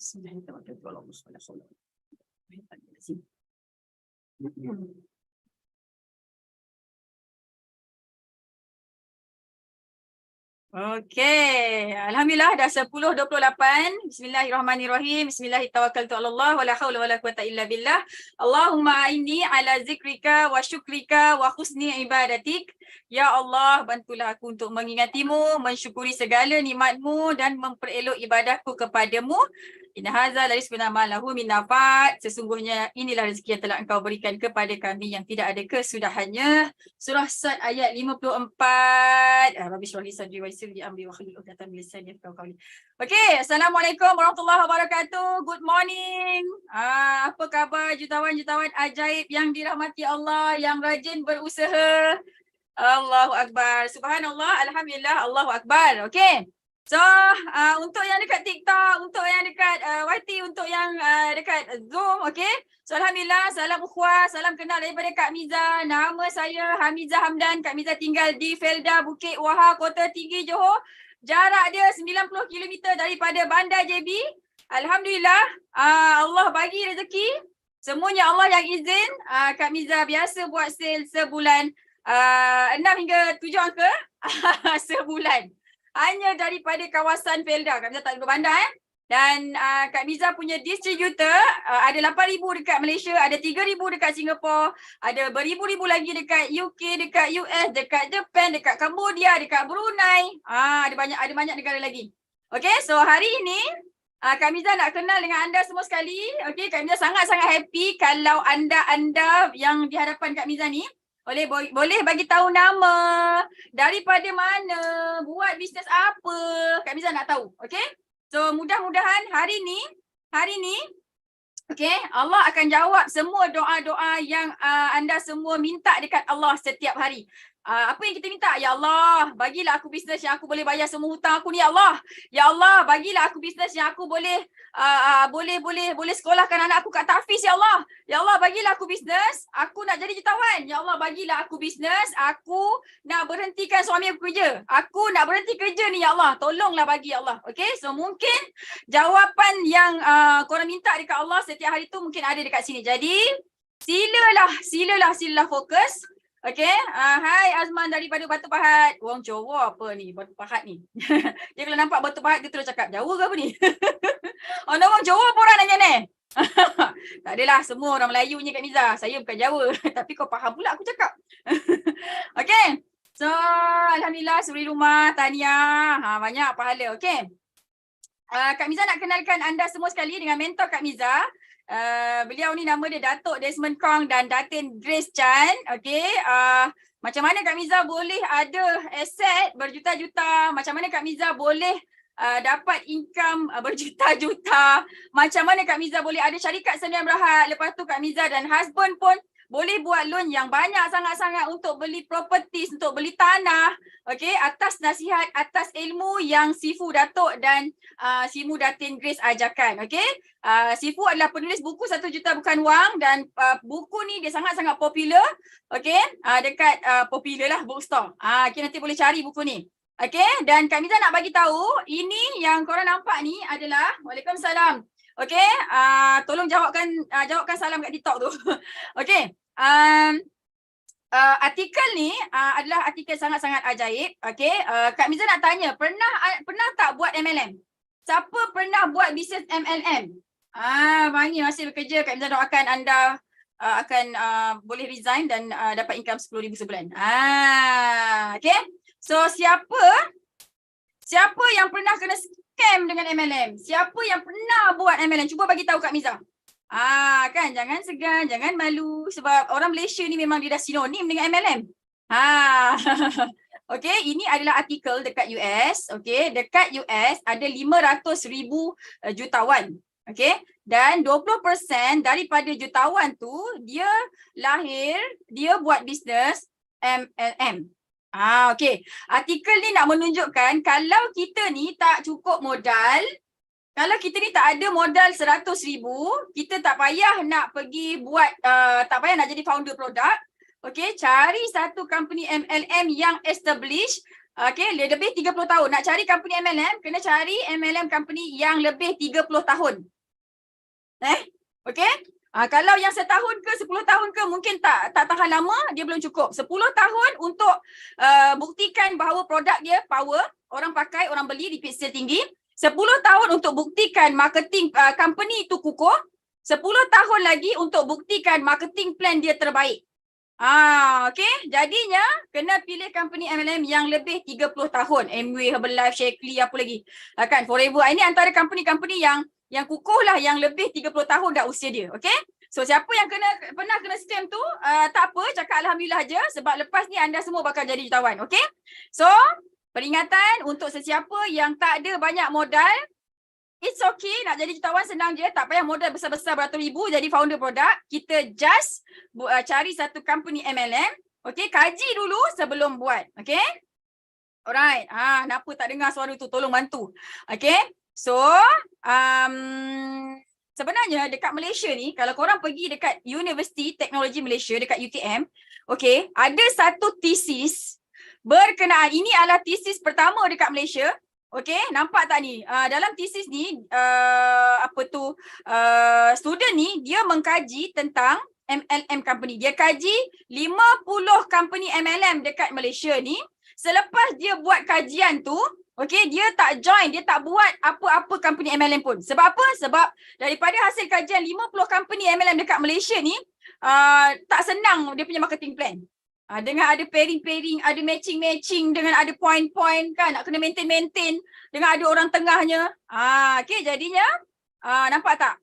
Bismillahirrahmanirrahim. Okey, alhamdulillah dah 10:28. Bismillahirrahmanirrahim. Bismillahirrahmanirrahim. Wala haula wala quwata illa billah. Allahumma inni ala zikrika wa syukrika wa husni ibadatik. Ya Allah, bantulah aku untuk mengingatimu, mensyukuri segala nikmatmu dan memperelok ibadahku kepadamu. Inna hadza la rizquna ma lahu min nafad. Sesungguhnya inilah rezeki yang telah engkau berikan kepada kami yang tidak ada kesudahannya. Surah Sad ayat 54. Rabbi shrah li sadri wa yassir li amri wa hlul 'uqdatam min lisani yafqahu qawli. Okey, Assalamualaikum warahmatullahi wabarakatuh. Good morning. Apa khabar jutawan-jutawan ajaib yang dirahmati Allah, yang rajin berusaha? Allahu Akbar. Subhanallah, alhamdulillah, Allahu Akbar. Okey. So, untuk yang dekat TikTok, untuk yang dekat YT, untuk yang dekat Zoom, okay. So, alhamdulillah, salam ukhuwah, salam kenal daripada Kak Miza. Nama saya Hamiza Hamdan. Kak Miza tinggal di Felda, Bukit Wahar, Kota Tinggi, Johor. Jarak dia 90 km daripada Bandar JB. Alhamdulillah, Allah bagi rezeki. Semuanya Allah yang izin. Kak Miza biasa buat sale sebulan 6 hingga 7 angka sebulan. Hanya daripada kawasan Felda. Kak Miza tak duduk bandar Dan Kak Miza punya distributor ada 8,000 dekat Malaysia, ada 3,000 dekat Singapura, ada beribu-ribu lagi dekat UK, dekat US, dekat Japan, dekat Cambodia, dekat Brunei. Ada banyak negara lagi. Okay, so hari ini Kak Miza nak kenal dengan anda semua sekali. Okay, Kak Miza sangat-sangat happy kalau anda yang di hadapan Kak Miza ni boleh bagi tahu nama, daripada mana, buat bisnes apa. Kak Miza nak tahu. Okay. So mudah-mudahan hari ni okay, Allah akan jawab semua doa-doa yang anda semua minta dekat Allah setiap hari. Apa yang kita minta? Ya Allah, bagilah aku bisnes yang aku boleh bayar semua hutang aku ni, ya Allah. Ya Allah, bagilah aku bisnes yang aku boleh sekolahkan anak aku kat tahfiz, ya Allah. Ya Allah, bagilah aku bisnes, aku nak jadi jutawan. Ya Allah, bagilah aku bisnes, aku nak berhentikan suami aku kerja. Aku nak berhenti kerja ni, ya Allah. Tolonglah bagi, ya Allah. Okay, so mungkin jawapan yang korang minta dekat Allah setiap hari tu mungkin ada dekat sini. Jadi, silalah fokus. Okay, hai Azman daripada Batu Pahat. Orang Johor apa ni, Batu Pahat ni. Dia kalau nampak Batu Pahat, dia terus cakap, Jawa ke apa ni? Orang Johor pun orang nanya ni. Tak adalah, semua orang Melayu ni Kak Miza. Saya bukan Jawa. Tapi kau faham pula aku cakap. Okay, so alhamdulillah suri rumah, tahniah. Banyak pahala, okay. Kak Miza nak kenalkan anda semua sekali dengan mentor Kak Miza. Beliau ni nama dia Datuk Desmond Kong dan Datin Grace Chan. Okay, macam mana Kak Miza boleh ada aset berjuta-juta, macam mana Kak Miza boleh dapat income berjuta-juta, macam mana Kak Miza boleh ada syarikat sendirian berhad, lepas tu Kak Miza dan husband pun boleh buat loan yang banyak sangat-sangat untuk beli properties, untuk beli tanah. Okay, atas nasihat, atas ilmu yang Sifu Datuk dan Simu Datin Grace ajarkan. Okay, Sifu adalah penulis buku 1 Juta Bukan Wang dan buku ni dia sangat-sangat popular. Okay, dekat popular lah bookstore. Okay, nanti boleh cari buku ni. Okay, dan Kak Miza nak bagi tahu, ini yang korang nampak ni adalah, Waalaikumsalam. Okay, tolong jawabkan salam kat TikTok tu. Okay, artikel ni adalah artikel sangat-sangat ajaib. Okay, Kak Miza nak tanya, pernah tak buat MLM? Siapa pernah buat bisnes MLM? Banyak masih bekerja. Kak Miza doakan anda akan boleh resign dan dapat income 10,000 sebulan. Okay, so siapa yang pernah kena scam dengan MLM? Siapa yang pernah buat MLM? Cuba bagi tahu Kak Miza. Kan, jangan segan, jangan malu sebab orang Malaysia ni memang dia dah sinonim dengan MLM. Okay, ini adalah artikel dekat US. Okay, dekat US ada 500,000 jutawan. Okay, dan 20% daripada jutawan tu dia buat bisnes MLM. Okay, artikel ni nak menunjukkan kalau kita ni tak cukup modal, kalau kita ni tak ada modal 100,000, kita tak payah nak pergi buat, tak payah nak jadi founder produk. Okay, cari satu company MLM yang established. Okay, lebih 30 tahun. Nak cari company MLM, kena cari MLM company yang lebih 30 tahun. Okey? Kalau yang setahun ke 10 tahun ke mungkin tak tahan lama, dia belum cukup. 10 tahun untuk buktikan bahawa produk dia power, orang pakai, orang beli, repeat sale tinggi. 10 tahun untuk buktikan marketing company itu kukuh. 10 tahun lagi untuk buktikan marketing plan dia terbaik. Okey. Jadinya kena pilih company MLM yang lebih 30 tahun. Amway, Herbalife, Shaklee, apa lagi? Kan Forever. Ini antara company-company yang kukuh lah, yang lebih 30 tahun dah usia dia. Okey? So siapa yang pernah kena scam tu, tak apa, cakap alhamdulillah aja sebab lepas ni anda semua bakal jadi jutawan. Okey? So, peringatan untuk sesiapa yang tak ada banyak modal, it's okay, nak jadi jutawan senang je, tak payah modal besar-besar beratus ribu jadi founder produk. Kita just cari satu company MLM, okey, kaji dulu sebelum buat. Okey? Alright. Kenapa tak dengar suara tu? Tolong bantu. Okey? So, sebenarnya dekat Malaysia ni, kalau korang pergi dekat University Teknologi Malaysia, dekat UTM, okey, ada satu tesis berkenaan, ini adalah tesis pertama dekat Malaysia. Okey, nampak tak ni? Dalam tesis ni, student ni, dia mengkaji tentang MLM company. Dia kaji 50 company MLM dekat Malaysia ni. Selepas dia buat kajian tu, okey, dia tak join, dia tak buat apa-apa company MLM pun. Sebab apa? Sebab daripada hasil kajian 50 company MLM dekat Malaysia ni, tak senang dia punya marketing plan. Dengan ada pairing-pairing, ada matching-matching, dengan ada point-point kan, nak kena maintain-maintain, dengan ada orang tengahnya. Okey, jadinya nampak tak?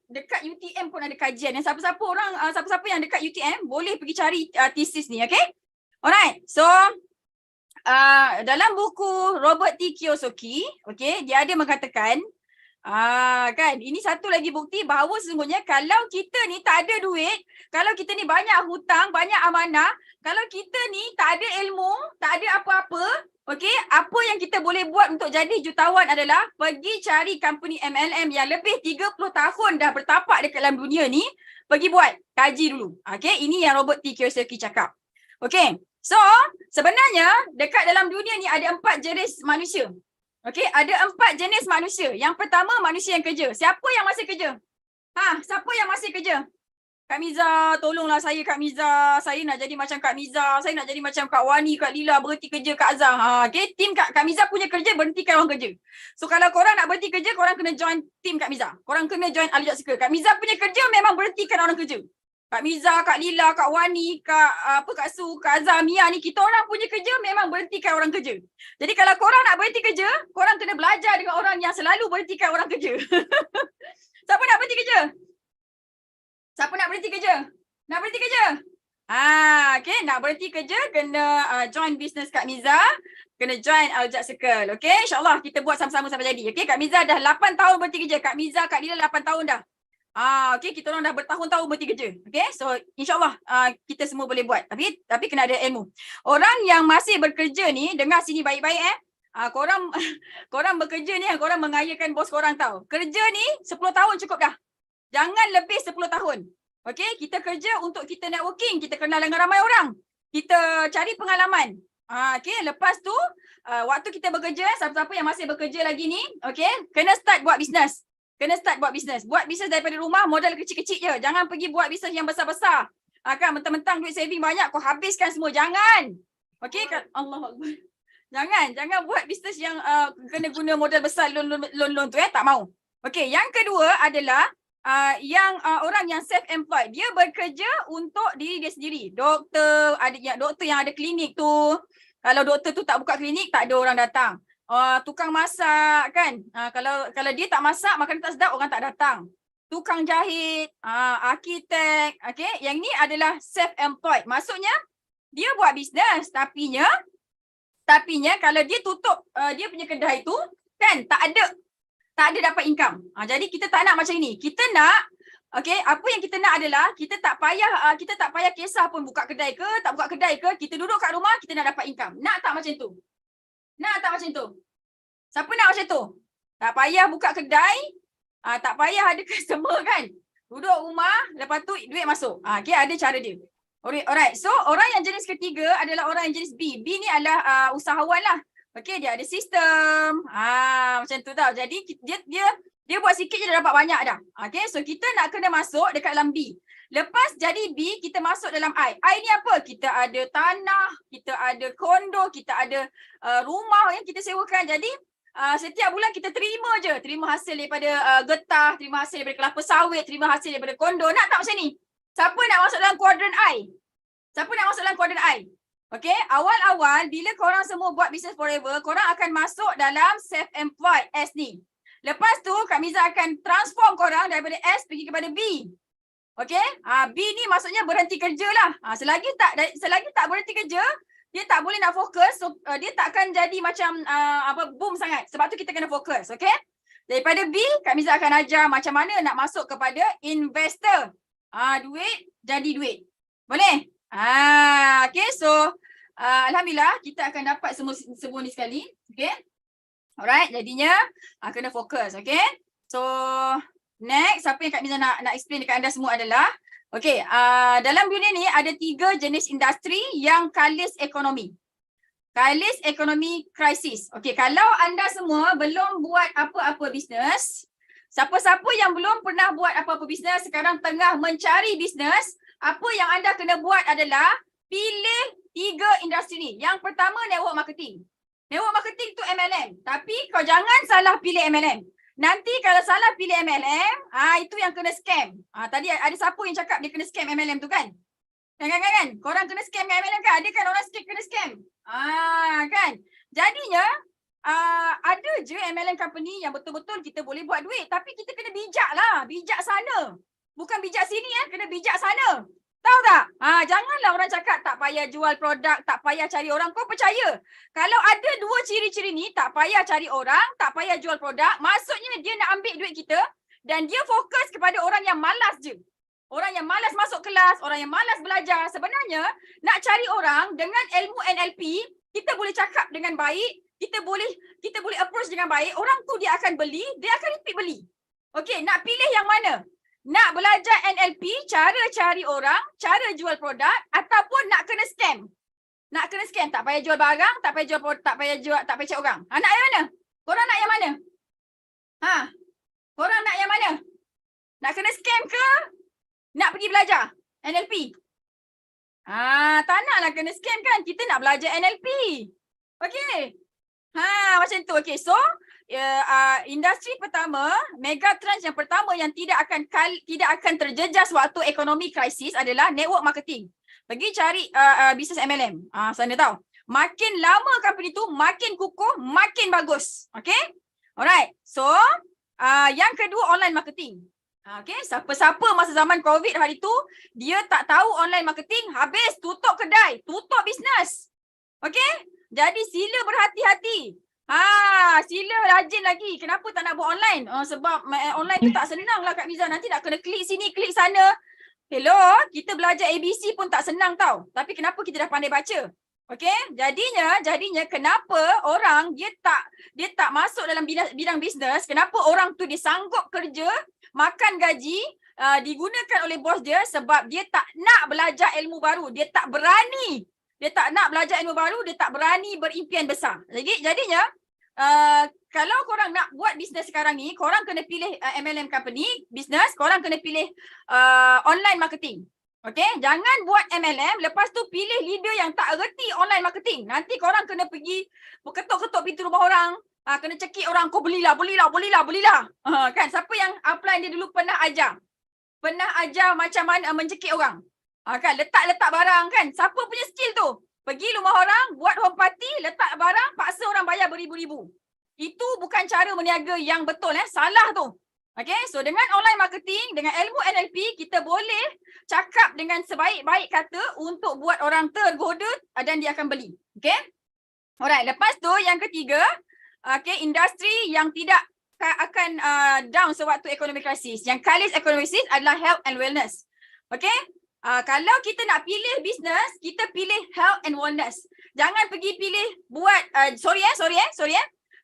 Dekat UTM pun ada kajian. Yang siapa-siapa yang dekat UTM boleh pergi cari tesis ni, okey? Alright. So, dalam buku Robert T. Kiyosaki, okey, dia ada mengatakan, kan, ini satu lagi bukti bahawa sesungguhnya kalau kita ni tak ada duit, kalau kita ni banyak hutang, banyak amanah, kalau kita ni tak ada ilmu, tak ada apa-apa, okey, apa yang kita boleh buat untuk jadi jutawan adalah pergi cari company MLM yang lebih 30 tahun dah bertapak dekat dalam dunia ni, pergi buat, kaji dulu. Okey, ini yang Robert T. Kiyosaki cakap. Okey, so sebenarnya dekat dalam dunia ni ada 4 jenis manusia. Okey, ada 4 jenis manusia. Yang pertama, manusia yang kerja. Siapa yang masih kerja? Siapa yang masih kerja? Kak Miza, tolonglah saya Kak Miza. Saya nak jadi macam Kak Miza. Saya nak jadi macam Kak Wani, Kak Lila, berhenti kerja Kak Azhar. Okey, tim Kak Miza punya kerja, berhentikan orang kerja. So kalau korang nak berhenti kerja, korang kena join tim Kak Miza. Korang kena join Ahli Job Seeker. Kak Miza punya kerja memang berhentikan orang kerja. Kak Miza, Kak Lila, Kak Wani, Kak Su, Kak Azhar, Mia ni, kita orang punya kerja memang berhentikan orang kerja. Jadi kalau korang nak berhenti kerja, korang kena belajar dengan orang yang selalu berhentikan orang kerja. Siapa nak berhenti kerja? Siapa nak berhenti kerja? Nak berhenti kerja? Okay, nak berhenti kerja kena join business Kak Miza, kena join Ahli Job Circle. Okay, insyaAllah kita buat sama-sama sampai jadi. Okay, Kak Miza dah 8 tahun berhenti kerja. Kak Miza, Kak Lila 8 tahun dah. Okay, kita orang dah bertahun-tahun berhenti kerja. Okay, so insyaAllah kita semua boleh buat. Tapi kena ada ilmu. Orang yang masih bekerja ni, dengar sini baik-baik korang bekerja ni, korang mengayakan bos korang tau. Kerja ni 10 tahun cukup dah. Jangan lebih 10 tahun. Okay, kita kerja untuk kita networking, kita kenal dengan ramai orang. Kita cari pengalaman. Okay, lepas tu, waktu kita bekerja, siapa-siapa yang masih bekerja lagi ni, okay, kena start buat bisnes. Buat bisnes daripada rumah, modal kecil-kecil je. Jangan pergi buat bisnes yang besar-besar. Kan, mentang-mentang duit saving banyak, kau habiskan semua. Jangan. Okay, kan? Allahuakbar. Jangan buat bisnes yang kena guna modal besar, loan tu tak mau. Okay, yang kedua adalah orang yang self-employed. Dia bekerja untuk diri dia sendiri. Doktor yang ada klinik tu, kalau doktor tu tak buka klinik, tak ada orang datang. Tukang masak kan, kalau dia tak masak, makanan tak sedap, orang tak datang. Tukang jahit, arkitek, okay, yang ni adalah self-employed. Maksudnya dia buat bisnes, tapinya kalau dia tutup dia punya kedai tu kan, tak ada dapat income. Jadi kita tak nak macam ini. Kita nak, okay, apa yang kita nak adalah kita tak payah kisah pun buka kedai ke, tak buka kedai ke, kita duduk kat rumah, kita nak dapat income. Nak tak macam tu? Nak tak macam tu? Siapa nak macam tu? Tak payah buka kedai, tak payah ada customer kan. Duduk rumah, lepas tu duit masuk. Okay, ada cara dia. Alright, so orang yang jenis ketiga adalah orang yang jenis B. B ni adalah usahawan lah. Okay, dia ada sistem. Macam tu tau. Jadi Dia buat sikit je dah dapat banyak dah. Okay, so kita nak kena masuk dekat dalam B. Lepas jadi B, kita masuk dalam I. I ni apa? Kita ada tanah, kita ada kondo, kita ada rumah yang kita sewakan. Jadi setiap bulan kita terima je. Terima hasil daripada getah, terima hasil daripada kelapa sawit, terima hasil daripada kondo. Nak tak macam ni? Siapa nak masuk dalam kuadran I? Siapa nak masuk dalam kuadran I? Okay, awal-awal bila korang semua buat business forever, korang akan masuk dalam self-employed S ni. Lepas tu Kak Miza akan transform korang daripada S pergi kepada B. Okay, B ni maksudnya berhenti kerja lah. Selagi tak berhenti kerja, dia tak boleh nak fokus, so dia tak akan jadi macam boom sangat. Sebab tu kita kena fokus, okay? Daripada B, Kak Miza akan ajar macam mana nak masuk kepada investor. Duit jadi duit. Boleh? Okay, so alhamdulillah kita akan dapat semua ni sekali, okay? Alright, jadinya kena fokus, okay? So, next, apa yang Kak Miza nak explain dekat anda semua adalah, okay, dalam dunia ni ada 3 jenis industri yang kalis ekonomi. Kalis ekonomi krisis. Okay, kalau anda semua belum buat apa-apa bisnes, siapa-siapa yang belum pernah buat apa-apa bisnes, sekarang tengah mencari bisnes, apa yang anda kena buat adalah pilih 3 industri ni. Yang pertama, network marketing. Network marketing tu MLM. Tapi kau jangan salah pilih MLM. Nanti kalau salah pilih MLM, itu yang kena scam. Tadi ada siapa yang cakap dia kena scam MLM tu kan? Kan? Korang kena scam dengan MLM kan? Ada kan orang kena scam? Kan? Jadinya, ada je MLM company yang betul-betul kita boleh buat duit. Tapi kita kena bijak lah. Bijak sana. Bukan bijak sini kena bijak sana. Tahu tak? Janganlah orang cakap tak payah jual produk, tak payah cari orang. Kau percaya? Kalau ada 2 ciri-ciri ni, tak payah cari orang, tak payah jual produk, maksudnya dia nak ambil duit kita dan dia fokus kepada orang yang malas je. Orang yang malas masuk kelas, orang yang malas belajar. Sebenarnya, nak cari orang dengan ilmu NLP, kita boleh cakap dengan baik, kita boleh approach dengan baik, orang tu dia akan beli, dia akan repeat beli. Okey, nak pilih yang mana? Nak belajar NLP, cara cari orang, cara jual produk ataupun nak kena scam. Nak kena scam, tak payah jual barang, tak payah jual produk, tak payah cari orang. Nak yang mana? Korang nak yang mana? Korang nak yang mana? Nak kena scam ke? Nak pergi belajar NLP? Tak naklah kena scam kan? Kita nak belajar NLP. Okey. Macam tu. Okey, so industri pertama, megatrends yang pertama yang tidak akan terjejas waktu ekonomi krisis adalah network marketing. Pergi cari bisnes MLM. Sana tahu. Makin lama company tu makin kukuh, makin bagus. Okay? Alright. So, yang kedua online marketing. Okay, siapa-siapa masa zaman COVID hari tu, dia tak tahu online marketing, habis tutup kedai, tutup bisnes. Okay? Jadi sila berhati-hati. Sila rajin lagi. Kenapa tak nak buat online? Sebab online tu tak senang lah Kak Miza. Nanti nak kena klik sini, klik sana. Hello, kita belajar ABC pun tak senang tau. Tapi kenapa kita dah pandai baca? Okay, jadinya kenapa orang dia tak masuk dalam bidang bisnes? Kenapa orang tu dia sanggup kerja, makan gaji, digunakan oleh bos dia sebab dia tak nak belajar ilmu baru. Dia tak berani. Dia tak nak belajar ilmu baru, dia tak berani berimpian besar. Jadinya, kalau korang nak buat bisnes sekarang ni, korang kena pilih MLM company, bisnes, korang kena pilih online marketing. Okay, jangan buat MLM, lepas tu pilih leader yang tak erti online marketing. Nanti korang kena pergi ketuk-ketuk pintu rumah orang, kena cekik orang, kau belilah. Kan, siapa yang upline dia dulu pernah ajar macam mana mencekik orang. Kan, letak barang kan, siapa punya skill tu? Pergi rumah orang, buat home party, letak barang, paksa orang bayar beribu-ribu. Itu bukan cara berniaga yang betul, salah tu. Okay, so dengan online marketing, dengan ilmu NLP, kita boleh cakap dengan sebaik-baik kata untuk buat orang tergoda dan dia akan beli. Okay, alright, lepas tu yang ketiga, okay, industri yang tidak akan down sewaktu ekonomi krisis. Yang kalis ekonomi krisis adalah health and wellness. Okay, kalau kita nak pilih bisnes, kita pilih health and wellness. Jangan pergi pilih buat, sorry.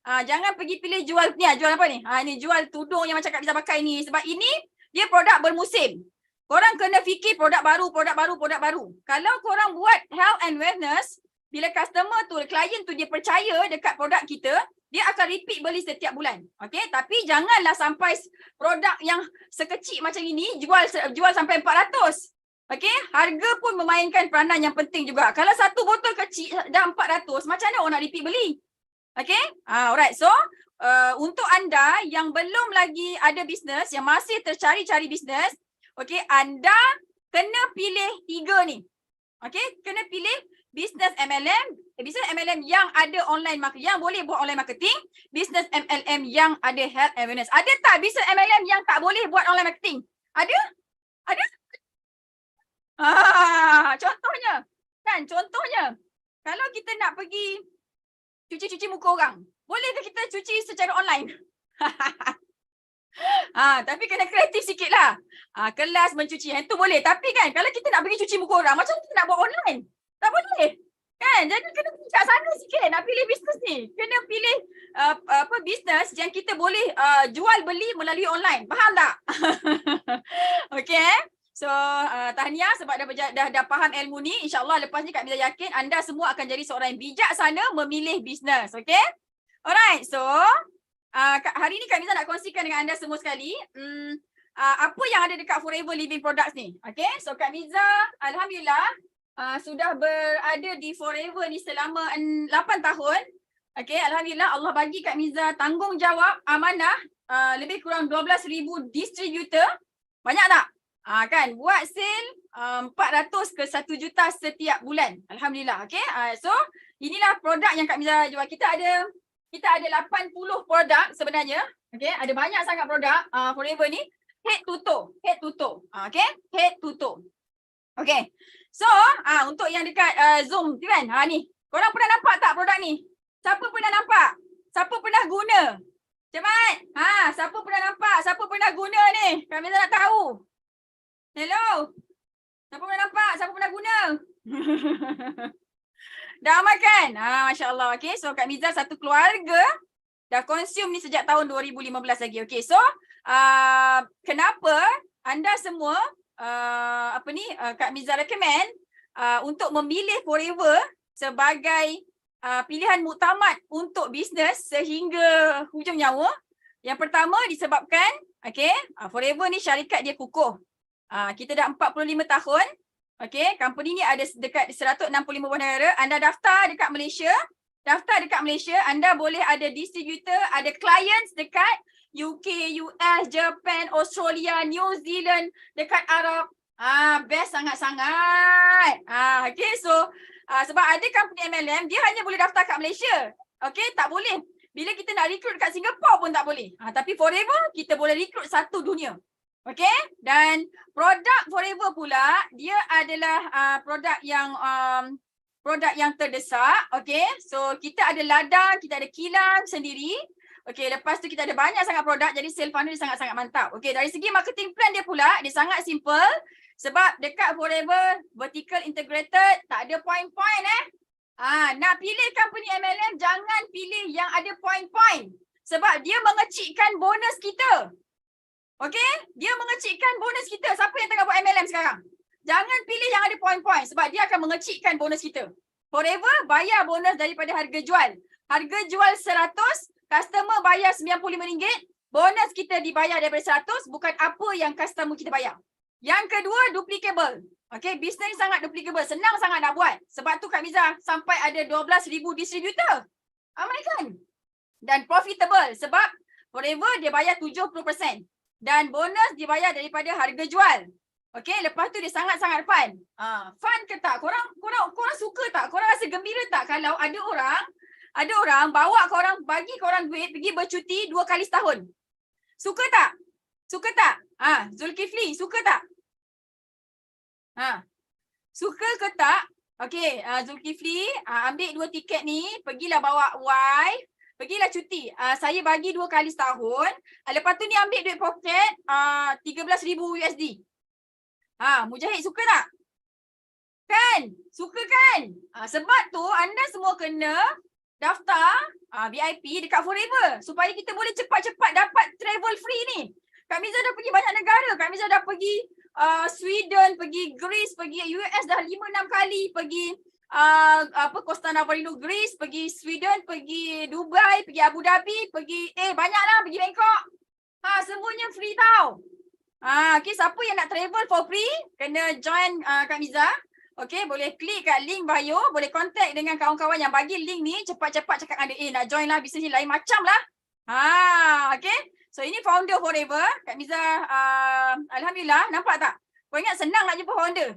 Jangan pergi pilih jual apa ni? Ni jual tudung yang macam Kak Miza pakai ni. Sebab ini dia produk bermusim. Korang kena fikir produk baru. Kalau korang buat health and wellness, bila customer tu, klien tu dia percaya dekat produk kita, dia akan repeat beli setiap bulan. Okey, tapi janganlah sampai produk yang sekecil macam ini jual sampai 400. Okey, harga pun memainkan peranan yang penting juga. Kalau satu botol kecil dah 400, macam mana orang nak repeat beli? Okey? Alright. So, untuk anda yang belum lagi ada bisnes, yang masih tercari-cari bisnes, okey, anda kena pilih 3 ni. Okey, kena pilih bisnes MLM yang ada online marketing, yang boleh buat online marketing, bisnes MLM yang ada health awareness. Ada tak bisnes MLM yang tak boleh buat online marketing? Ada? Ada? Contohnya. Kan, contohnya. Kalau kita nak pergi cuci-cuci muka orang, boleh ke kita cuci secara online? Tapi kena kreatif sikit lah. Kelas mencuci, yang tu boleh. Tapi kan, kalau kita nak pergi cuci muka orang, macam kita nak buat online? Tak boleh. Kan? Jadi kena kat sana sikit nak pilih bisnes ni. Kena pilih bisnes yang kita boleh jual beli melalui online. Faham tak? Okay. So, tahniah sebab dah faham ilmu ni. InsyaAllah lepas ni Kak Miza yakin anda semua akan jadi seorang yang bijaksana memilih bisnes. Okay? Alright. So, hari ni Kak Miza nak kongsikan dengan anda semua sekali. Apa yang ada dekat Forever Living Products ni. Okay? So, Kak Miza, alhamdulillah, sudah berada di Forever ni selama 8 tahun. Okay, alhamdulillah Allah bagi Kak Miza tanggungjawab amanah lebih kurang 12,000 distributor. Banyak tak? Kan buat sale 400 ke 1 juta setiap bulan. Alhamdulillah. Okay. So inilah produk yang Kak Miza jual. Kita ada 80 produk sebenarnya. Okay. Ada banyak sangat produk Forever ni. Head to toe. Okay. Head to toe. Okay. So untuk yang dekat Zoom tu kan. Ni. Korang pernah nampak tak produk ni? Siapa pernah nampak? Siapa pernah guna? Cepat. Siapa pernah nampak? Siapa pernah guna ni? Kak Miza nak tahu. Hello. Siapa pernah nampak? Siapa pernah guna? Dah amal kan? Masya Allah. Okay. So Kak Miza satu keluarga dah consume ni sejak tahun 2015 lagi. Okay. So kenapa anda semua Kak Miza recommend untuk memilih Forever sebagai pilihan muktamad untuk bisnes sehingga hujung nyawa? Yang pertama disebabkan Forever ni syarikat dia kukuh. Kita dah 45 tahun. Okay, company ni ada dekat 165 negara. Anda daftar dekat Malaysia, anda boleh ada distributor, ada clients dekat UK, US, Japan, Australia, New Zealand, dekat Arab. Best sangat-sangat. Okay, so sebab ada company MLM, dia hanya boleh daftar kat Malaysia. Okay, tak boleh. Bila kita nak recruit kat Singapore pun tak boleh. Tapi Forever, kita boleh recruit satu dunia. Okay, dan produk Forever pula, dia adalah produk yang terdesak. Okay, so kita ada ladang, kita ada kilang sendiri. Okay, lepas tu kita ada banyak sangat produk, jadi sale funnel dia sangat-sangat mantap. Okay, dari segi marketing plan dia pula, dia sangat simple. Sebab dekat Forever, vertical integrated, tak ada point-point nak pilih company MLM, jangan pilih yang ada point-point. Sebab dia mengecikkan bonus kita. Okay, dia mengecikkan bonus kita. Siapa yang tengah buat MLM sekarang? Jangan pilih yang ada point-point sebab dia akan mengecikkan bonus kita. Forever bayar bonus daripada harga jual. Harga jual 100, customer bayar RM95, bonus kita dibayar daripada 100, bukan apa yang customer kita bayar. Yang kedua, duplicable. Okay, bisnes ni sangat duplicable. Senang sangat nak buat. Sebab tu Kak Miza sampai ada 12,000 distributor. Amalkan. Dan profitable sebab Forever dia bayar 70%. Dan bonus dibayar daripada harga jual. Okay, lepas tu dia sangat-sangat fun. Fun ke tak? Korang suka tak? Korang rasa gembira tak kalau ada orang bawa korang, bagi korang duit pergi bercuti 2 kali setahun? Suka tak? Suka tak? Zulkifli, suka tak? Suka ke tak? Okay, Zulkifli, ambil 2 tiket ni, pergilah bawa wife. Pergilah cuti. Saya bagi 2 kali setahun. Lepas tu ni ambil duit poket 13,000 USD. Mujahid suka tak? Kan? Suka kan? Sebab tu anda semua kena daftar VIP dekat Forever. Supaya kita boleh cepat-cepat dapat travel free ni. Kak Miza dah pergi banyak negara. Kak Miza dah pergi Sweden, pergi Greece, pergi US dah 5-6 kali. Pergi Costa Navarino, Greece, pergi Sweden, pergi Dubai, pergi Abu Dhabi, pergi banyaklah, pergi Bangkok. Semuanya free tau. Okay, siapa yang nak travel for free, kena join Kak Miza. Okay, boleh klik kat link bio, boleh contact dengan kawan-kawan yang bagi link ni, cepat-cepat cakap dengan dia, nak join lah bisnes ni lain macam lah. Okay. So ini founder forever. Kak Miza, alhamdulillah, nampak tak? Kau ingat senang nak jumpa founder.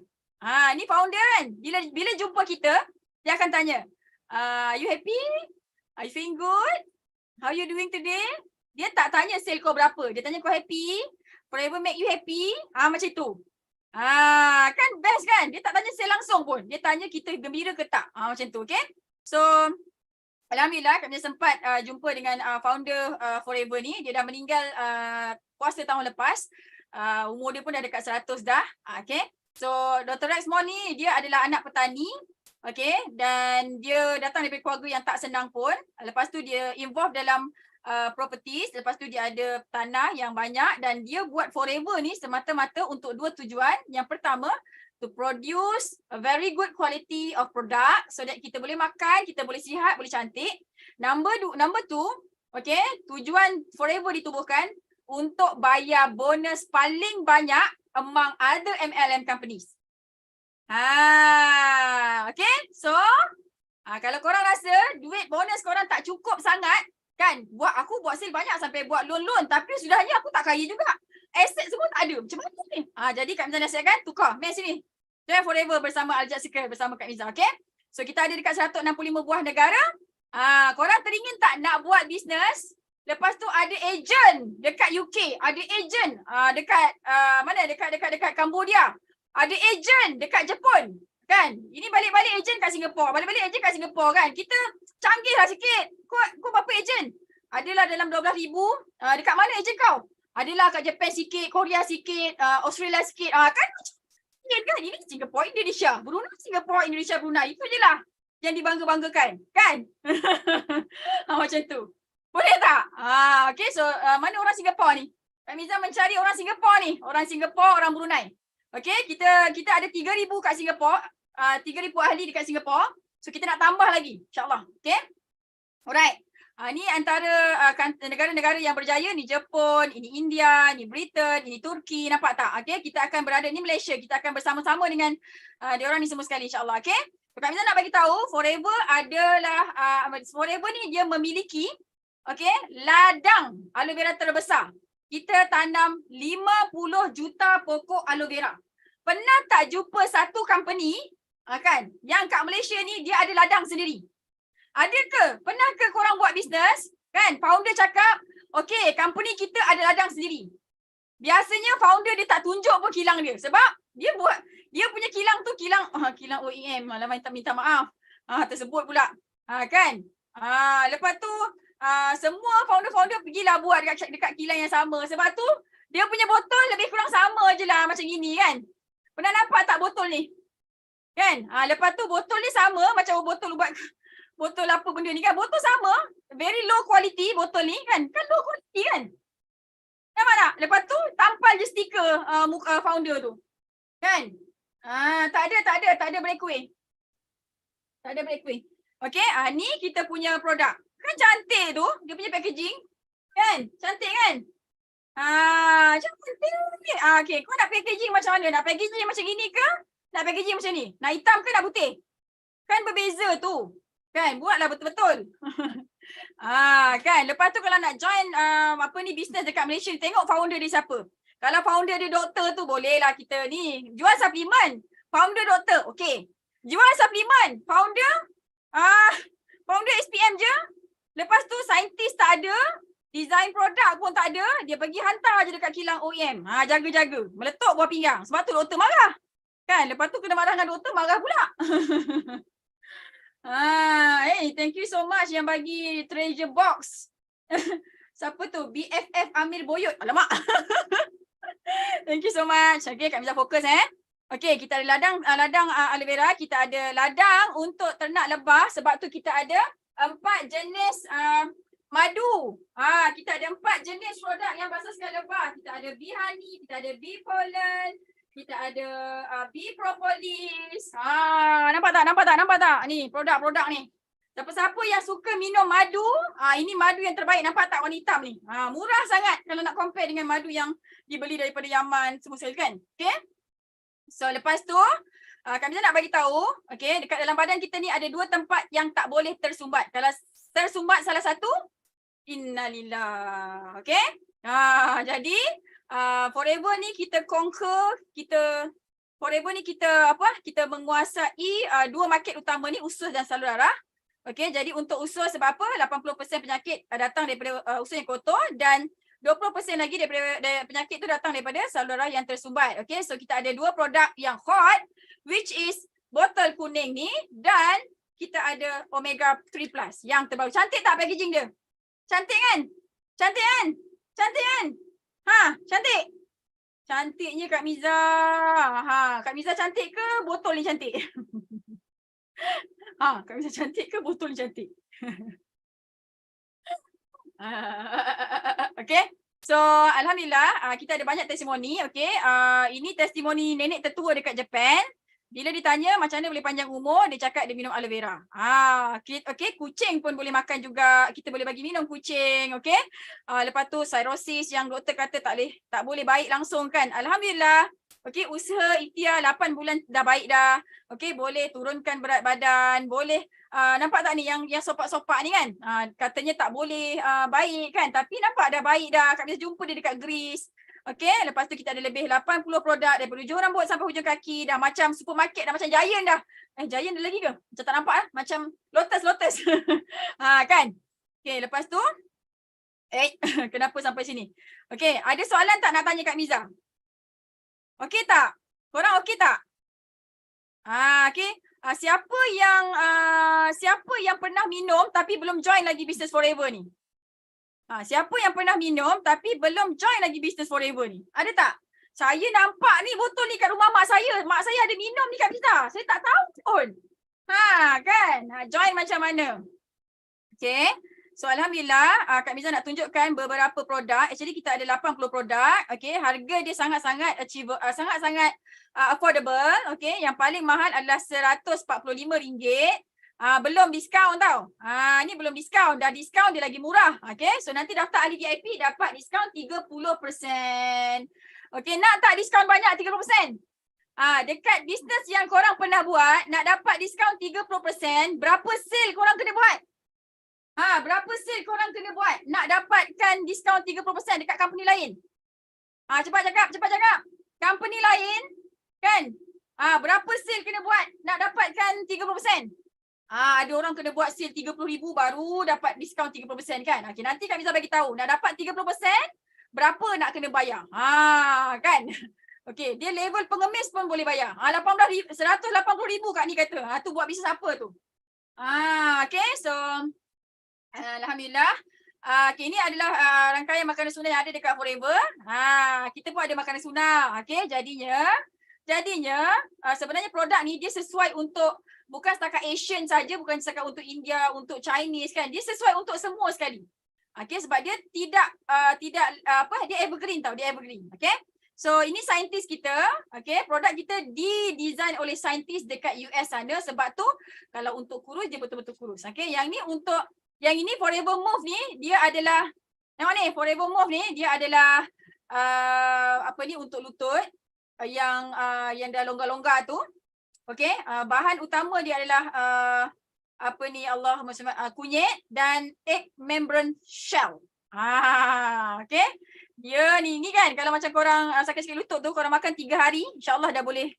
Ni founder kan. Bila jumpa kita, dia akan tanya, are you happy? Are you feeling good? How you doing today? Dia tak tanya sale kau berapa. Dia tanya kau happy? Forever make you happy? Macam tu. Kan best kan? Dia tak tanya sale langsung pun. Dia tanya kita gembira ke tak? Macam tu, okay? So, alhamdulillah kami sempat jumpa dengan founder Forever ni. Dia dah meninggal puasa tahun lepas. Umur dia pun dah dekat 100 dah. Okay? So, Dr. Rex Moore ni dia adalah anak petani. Okay? Dan dia datang dari keluarga yang tak senang pun. Lepas tu dia involve dalam properties, lepas tu dia ada tanah yang banyak dan dia buat Forever ni semata-mata untuk dua tujuan. Yang pertama, to produce a very good quality of product so that kita boleh makan, kita boleh sihat, boleh cantik. Number two, okay, tujuan Forever ditubuhkan untuk bayar bonus paling banyak among other MLM companies. Okay, so kalau korang rasa duit bonus korang tak cukup sangat, kan, aku buat sale banyak sampai buat loan-loan tapi sudahnya aku tak kaya juga. Aset semua tak ada. Macam mana ni? Jadi Kak Miza nasihatkan, tukar. Mari sini. Join Forever bersama Al-Jad Circle bersama Kak Miza, okay? So kita ada dekat 165 buah negara. Korang teringin tak nak buat bisnes? Lepas tu ada agent dekat UK, ada agent dekat mana? Dekat Cambodia. Ada agent dekat Jepun. Kan? Ini balik-balik agent kat Singapura. Balik-balik agent kat Singapura kan. Kita canggih lah sikit. Kau berapa agent? Adalah dalam 12,000. Dekat mana agent kau? Adalah kat Japan sikit, Korea sikit, Australia sikit. Kan? Kan? Ini Singapura, Indonesia. Brunei, Singapura, Indonesia, Brunei. Itu je lah yang dibangga-banggakan. Kan? Macam tu. Boleh tak? Okay, so mana orang Singapura ni? Kak Miza mencari orang Singapura ni. Orang Singapura, orang Brunei. Okay, kita ada 3,000 kat Singapura. 3,000 ahli dekat Singapura. So kita nak tambah lagi, insyaAllah. Okay? Alright. Ni antara negara-negara yang berjaya. Ni Jepun, ini India, ni Britain, ini Turki. Nampak tak? Okay, kita akan berada, ni Malaysia. Kita akan bersama-sama dengan diorang ni semua sekali, insyaAllah. Okay? Kak Miza nak bagi tahu, Forever adalah, Forever ni dia memiliki, okay, ladang aloe vera terbesar. Kita tanam 50 juta pokok aloe vera. Pernah tak jumpa satu company kan yang kat Malaysia ni dia ada ladang sendiri? Ada ke? Pernah ke korang buat bisnes kan? Founder cakap, okay, company kita ada ladang sendiri. Biasanya founder dia tak tunjuk pun kilang dia. Sebab dia punya kilang tu kilang OEM. Alamak, minta maaf. Tersebut pula. Kan? Lepas tu semua founder-founder pergilah buat dekat kilang yang sama. Sebab tu dia punya botol lebih kurang sama je lah macam gini kan. Pernah nampak tak botol ni? Kan? Lepas tu botol ni sama macam botol ubat, botol apa benda ni kan. Botol sama. Very low quality botol ni kan. Kan low quality kan? Nampak tak? Lepas tu tampal je stiker muka founder tu. Kan? Tak ada breakaway. Tak ada breakaway. Okay, ni kita punya produk. Kan cantik tu, dia punya packaging. Kan? Cantik kan? Cantik. Okay, kau nak packaging macam mana? Nak packaging macam gini ke? Nak packaging macam ni? Nak hitam ke nak putih? Kan berbeza tu. Kan? Buatlah betul-betul. Kan? Lepas tu kalau nak join bisnes dekat Malaysia, tengok founder dia siapa. Kalau founder dia doktor tu, bolehlah kita ni. Jual suplemen. Founder doktor, okay. Jual suplemen. Founder SPM je. Lepas tu saintis tak ada, design produk pun tak ada, dia pergi hantar je dekat kilang OEM. Jaga-jaga, meletup buah pinggang. Sebab tu doktor marah. Kan? Lepas tu kena marah dengan doktor, marah pula. Thank you so much yang bagi treasure box. Siapa tu? BFF Amir Boyot. Alamak. Thank you so much. Okay, Kak Miza fokus Okay, kita ada ladang aloe vera, kita ada ladang untuk ternak lebah. Sebab tu kita ada 4 jenis madu. Kita ada 4 jenis produk yang berasaskan lebah. Kita ada bee honey, kita ada bee pollen, Kita ada B propolis. Nampak tak? Ni produk-produk ni. Siapa-siapa yang suka minum madu, ini madu yang terbaik. Nampak tak warna hitam ni? Murah sangat kalau nak compare dengan madu yang dibeli daripada Yaman semua sekali kan. Okay. So lepas tu, kami nak bagi tahu, okay, dekat dalam badan kita ni ada 2 tempat yang tak boleh tersumbat. Kalau tersumbat salah satu, innalillah. Okay. Jadi, forever ni kita conquer, kita menguasai 2 market utama ni, usus dan salur darah. Okey, jadi untuk usus sebab apa? 80% penyakit datang daripada usus yang kotor dan 20% lagi daripada penyakit tu datang daripada salur darah yang tersumbat. Okey, so kita ada 2 produk yang hot which is botol kuning ni dan kita ada omega 3 plus yang terbaru. Cantik tak packaging dia? Cantik kan? Cantik kan? Cantik kan? Cantik. Cantiknya Kak Miza. Kak Miza cantik ke botol ni cantik? Kak Miza cantik ke botol ni cantik? Okay. So alhamdulillah kita ada banyak testimoni. Okay. Ini testimoni nenek tertua dekat Japan. Bila ditanya macam mana boleh panjang umur, dia cakap dia minum aloe vera. Okay, kucing pun boleh makan juga. Kita boleh bagi minum kucing, okay. Lepas tu cirrhosis yang doktor kata tak boleh baik langsung kan. Alhamdulillah. Okay, usaha ikhtiar 8 bulan dah baik dah. Okay, boleh turunkan berat badan, boleh nampak tak ni yang sopak-sopak ni kan. Katanya tak boleh baik kan, tapi nampak dah baik dah. Kak bisa jumpa dia dekat Greece. Okay, lepas tu kita ada lebih 80 produk daripada hujung rambut sampai hujung kaki. Dah macam supermarket, dah macam Giant dah. Giant ada lagi ke? Macam tak nampak macam Lotus. Kan? Okay, lepas tu kenapa sampai sini? Okay, ada soalan tak nak tanya Kak Miza? Okay tak? Korang okay tak? Okay. Siapa yang pernah minum tapi belum join lagi Business Forever ni? Siapa yang pernah minum tapi belum join lagi Business Forever ni? Ada tak? Saya nampak ni botol ni kat rumah mak saya. Mak saya ada minum ni Kak Miza. Saya tak tahu pun. Kan? Join macam mana? Okay. So alhamdulillah Kak Miza nak tunjukkan beberapa produk. Actually kita ada 80 produk. Okay. Harga dia sangat-sangat achievable, sangat-sangat affordable. Okay. Yang paling mahal adalah RM145. Belum diskaun tau. Ni belum diskaun. Dah diskaun dia lagi murah. Okay. So nanti daftar ahli VIP dapat diskaun 30%. Okay. Nak tak diskaun banyak 30%? Dekat bisnes yang korang pernah buat, nak dapat diskaun 30%, berapa sale korang kena buat? Berapa sale korang kena buat nak dapatkan diskaun 30% dekat company lain? Cepat cakap. Company lain, kan? Berapa sale kena buat nak dapatkan 30%? Ada orang kena buat sale 30,000 baru dapat diskaun 30% kan? Okay, nanti Kak Miza bagi tahu. Nak dapat 30%, berapa nak kena bayar? Kan? Okay, dia level pengemis pun boleh bayar. 180,000 Kak ni kata. Tu buat bisnes apa tu? Okay, so alhamdulillah. Okay, ini adalah rangkaian makanan sunnah yang ada dekat Forever. Kita pun ada makanan sunnah. Okay, jadinya sebenarnya produk ni dia sesuai untuk bukan setakat Asian saja, bukan setakat untuk India, untuk Chinese kan. Dia sesuai untuk semua sekali. Okay, sebab dia tidak dia evergreen tau, dia evergreen. Okay. So ini saintis kita, okay, produk kita didesign oleh saintis dekat US sana, sebab tu kalau untuk kurus dia betul-betul kurus. Okay, yang ini Forever Move ni dia adalah, tengok ni Forever Move ni dia adalah untuk lutut yang dah longgar-longgar tu. Okay, bahan utama dia adalah kunyit dan egg membrane shell. Okay. Dia ni kan kalau macam korang sakit-sakit lutut tu, korang makan 3 hari, insyaAllah dah boleh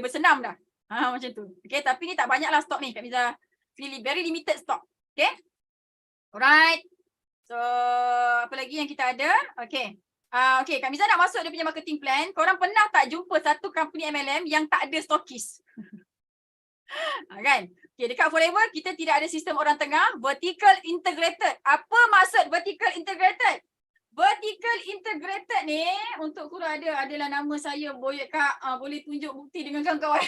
bersenam dah. Macam tu. Okay, tapi ni tak banyak lah stok ni. Kak Miza very limited stock. Okay. Alright. So, apa lagi yang kita ada? Okay. Okay, Kak Miza nak masuk dia punya marketing plan. Korang pernah tak jumpa satu company MLM yang tak ada stokis? Kan? Okay, dekat Forever kita tidak ada sistem orang tengah, vertical integrated. Apa maksud vertical integrated? Vertical integrated ni untuk korang adalah nama saya boleh Kak, boleh tunjuk bukti dengan kawan-kawan.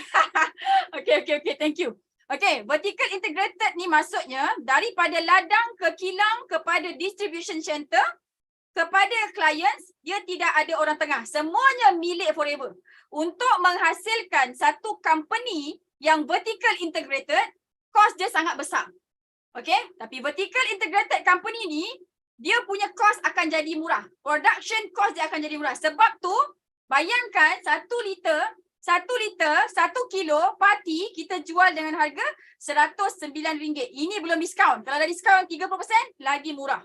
Okay, thank you. Okay, vertical integrated ni maksudnya daripada ladang ke kilang kepada distribution center, kepada clients, dia tidak ada orang tengah. Semuanya milik Forever. Untuk menghasilkan satu company yang vertical integrated, cost dia sangat besar. Okay? Tapi vertical integrated company ni, dia punya cost akan jadi murah. Production cost dia akan jadi murah. Sebab tu, bayangkan 1 liter, 1 kilo pati kita jual dengan harga RM109. Ini belum diskaun. Kalau ada diskaun 30%, lagi murah.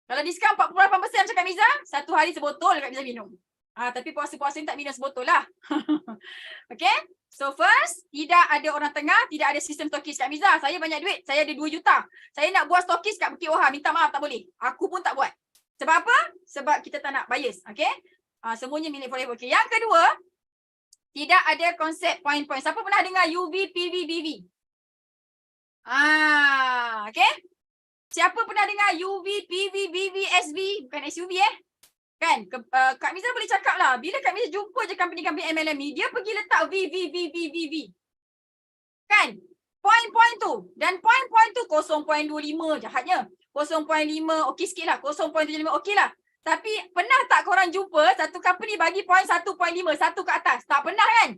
Kalau diskaun 48% macam Kak Miza, satu hari sebotol Kak Miza minum. Tapi puasa-puasa ni tak minum sebotol lah. Okay? So first, tidak ada orang tengah, tidak ada sistem stokis. Kak Miza, saya banyak duit, saya ada 2 juta. Saya nak buat stokis kat Bukit Wahar, minta maaf tak boleh. Aku pun tak buat. Sebab apa? Sebab kita tak nak bias. Okay? Semuanya milik Forever. Okay. Yang kedua, tidak ada konsep point-point. Siapa pernah dengar UV, PV, BV? Okay? Siapa pernah dengar UV, PV, BV, SV? Bukan SUV Kan? Kak Miza boleh cakap lah. Bila Kak Miza jumpa je company-company MLM ni, dia pergi letak VV. Kan? Point-point tu. Dan point-point tu 0.25 jahatnya. 0.5 okey sikit lah. 0.75 okey lah. Tapi pernah tak korang jumpa satu company bagi point 1.5, satu ke atas? Tak pernah kan?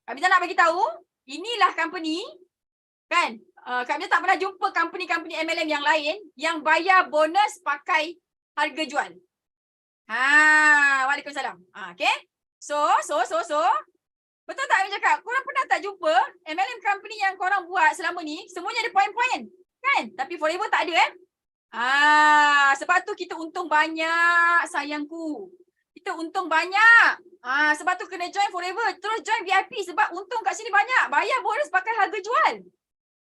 Kak Miza nak bagi tahu, inilah company kan? Kak Miza tak pernah jumpa company-company MLM yang lain yang bayar bonus pakai harga jual. Waalaikumsalam. Okay. So. Betul tak Amin cakap? Korang pernah tak jumpa MLM company yang korang buat selama ni, semuanya ada point-point. Kan? Tapi Forever tak ada sebab tu kita untung banyak sayangku. Kita untung banyak. Sebab tu kena join Forever. Terus join VIP sebab untung kat sini banyak. Bayar bonus pakai harga jual.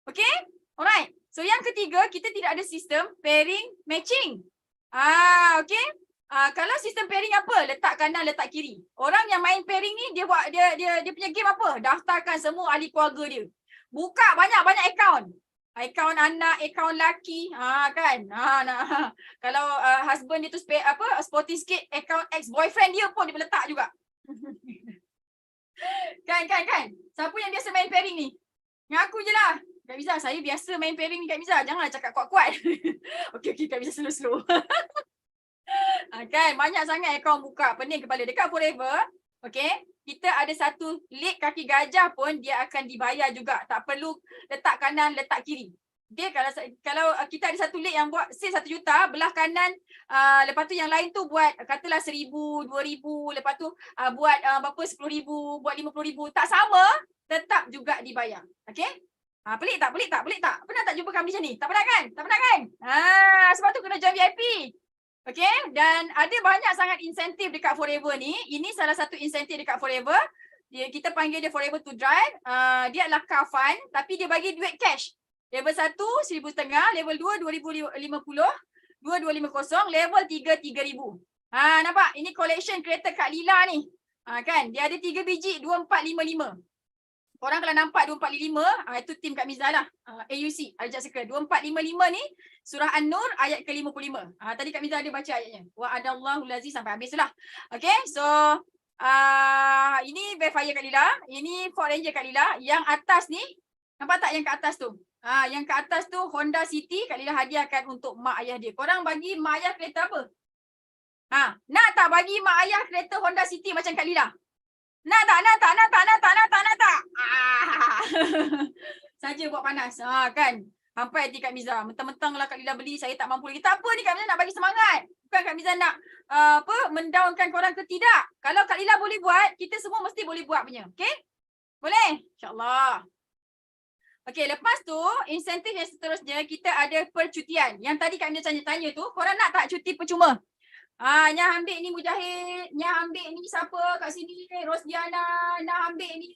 Okay? Alright. So yang ketiga, kita tidak ada sistem pairing matching. Okay? Kalau sistem pairing apa? Letak kanan, letak kiri. Orang yang main pairing ni dia buat dia punya game apa? Daftarkan semua ahli keluarga dia. Buka banyak-banyak akaun. Akaun anak, akaun laki, kan? Kalau husband dia tu sporty sikit, akaun ex-boyfriend dia pun dia letak juga. Kan? Siapa yang biasa main pairing ni? Ngaku je lah. Kak Miza, saya biasa main pairing ni Kak Miza. Janganlah cakap kuat-kuat. Okey, Kak Miza slow-slow. Kan, banyak sangat akaun buka. Pening kepala. Dekat Forever, okay, kita ada satu leg kaki gajah pun dia akan dibayar juga. Tak perlu letak kanan, letak kiri. Okay, kalau kita ada satu leg yang buat sale 1 juta, belah kanan, lepas tu yang lain tu buat katalah 1,000, 2,000, lepas tu buat berapa 10,000, buat 50,000. Tak sama, tetap juga dibayar. Okay? Pelik tak? Pernah tak jumpa kami macam ni? Tak pernah kan? Sebab tu kena join VIP. Okay, dan ada banyak sangat insentif dekat Forever ni. Ini salah satu insentif dekat Forever. Kita panggil dia Forever to Drive. Dia adalah car fund tapi dia bagi duit cash. Level 1, 1,500. Level 2, 2,050. 2,250. Level 3, 3,000. Nampak? Ini collection kereta Kak Lila ni. Kan? Dia ada 3 biji, 2,455. Korang kalau nampak 2,455, itu tim Kak Miza lah. AUC, Al-Jad Circle. 2,455 ni, surah An-Nur ayat ke-55. Tadi Kak Miza ada baca ayatnya. Wa'adallahu lazi sampai habis lah. Okay, so ini Backfire Kak Lila. Ini Ford Ranger Kak Lila. Yang atas ni, nampak tak yang ke atas tu? Yang ke atas tu Honda City. Kak Lila hadiahkan untuk mak ayah dia. Korang bagi mak ayah kereta apa? Nak tak bagi mak ayah kereta Honda City macam Kak Lila? Nak tak? Saja buat panas. Kan? Sampai hati Kak Miza. Mentang-mentang lah Kak Lila beli, saya tak mampu lagi. Tak apa ni Kak Miza nak bagi semangat. Bukan Kak Miza nak mendownkan korang ke tidak. Kalau Kak Lila boleh buat, kita semua mesti boleh buat punya. Okay? Boleh? InsyaAllah. Okay, lepas tu, insentif yang seterusnya, kita ada percutian. Yang tadi Kak Miza tanya tu, korang nak tak cuti percuma? Nyah ambil ni Mujahid, Nyah ambil ni siapa kat sini, Rosdiana, nak ambil ni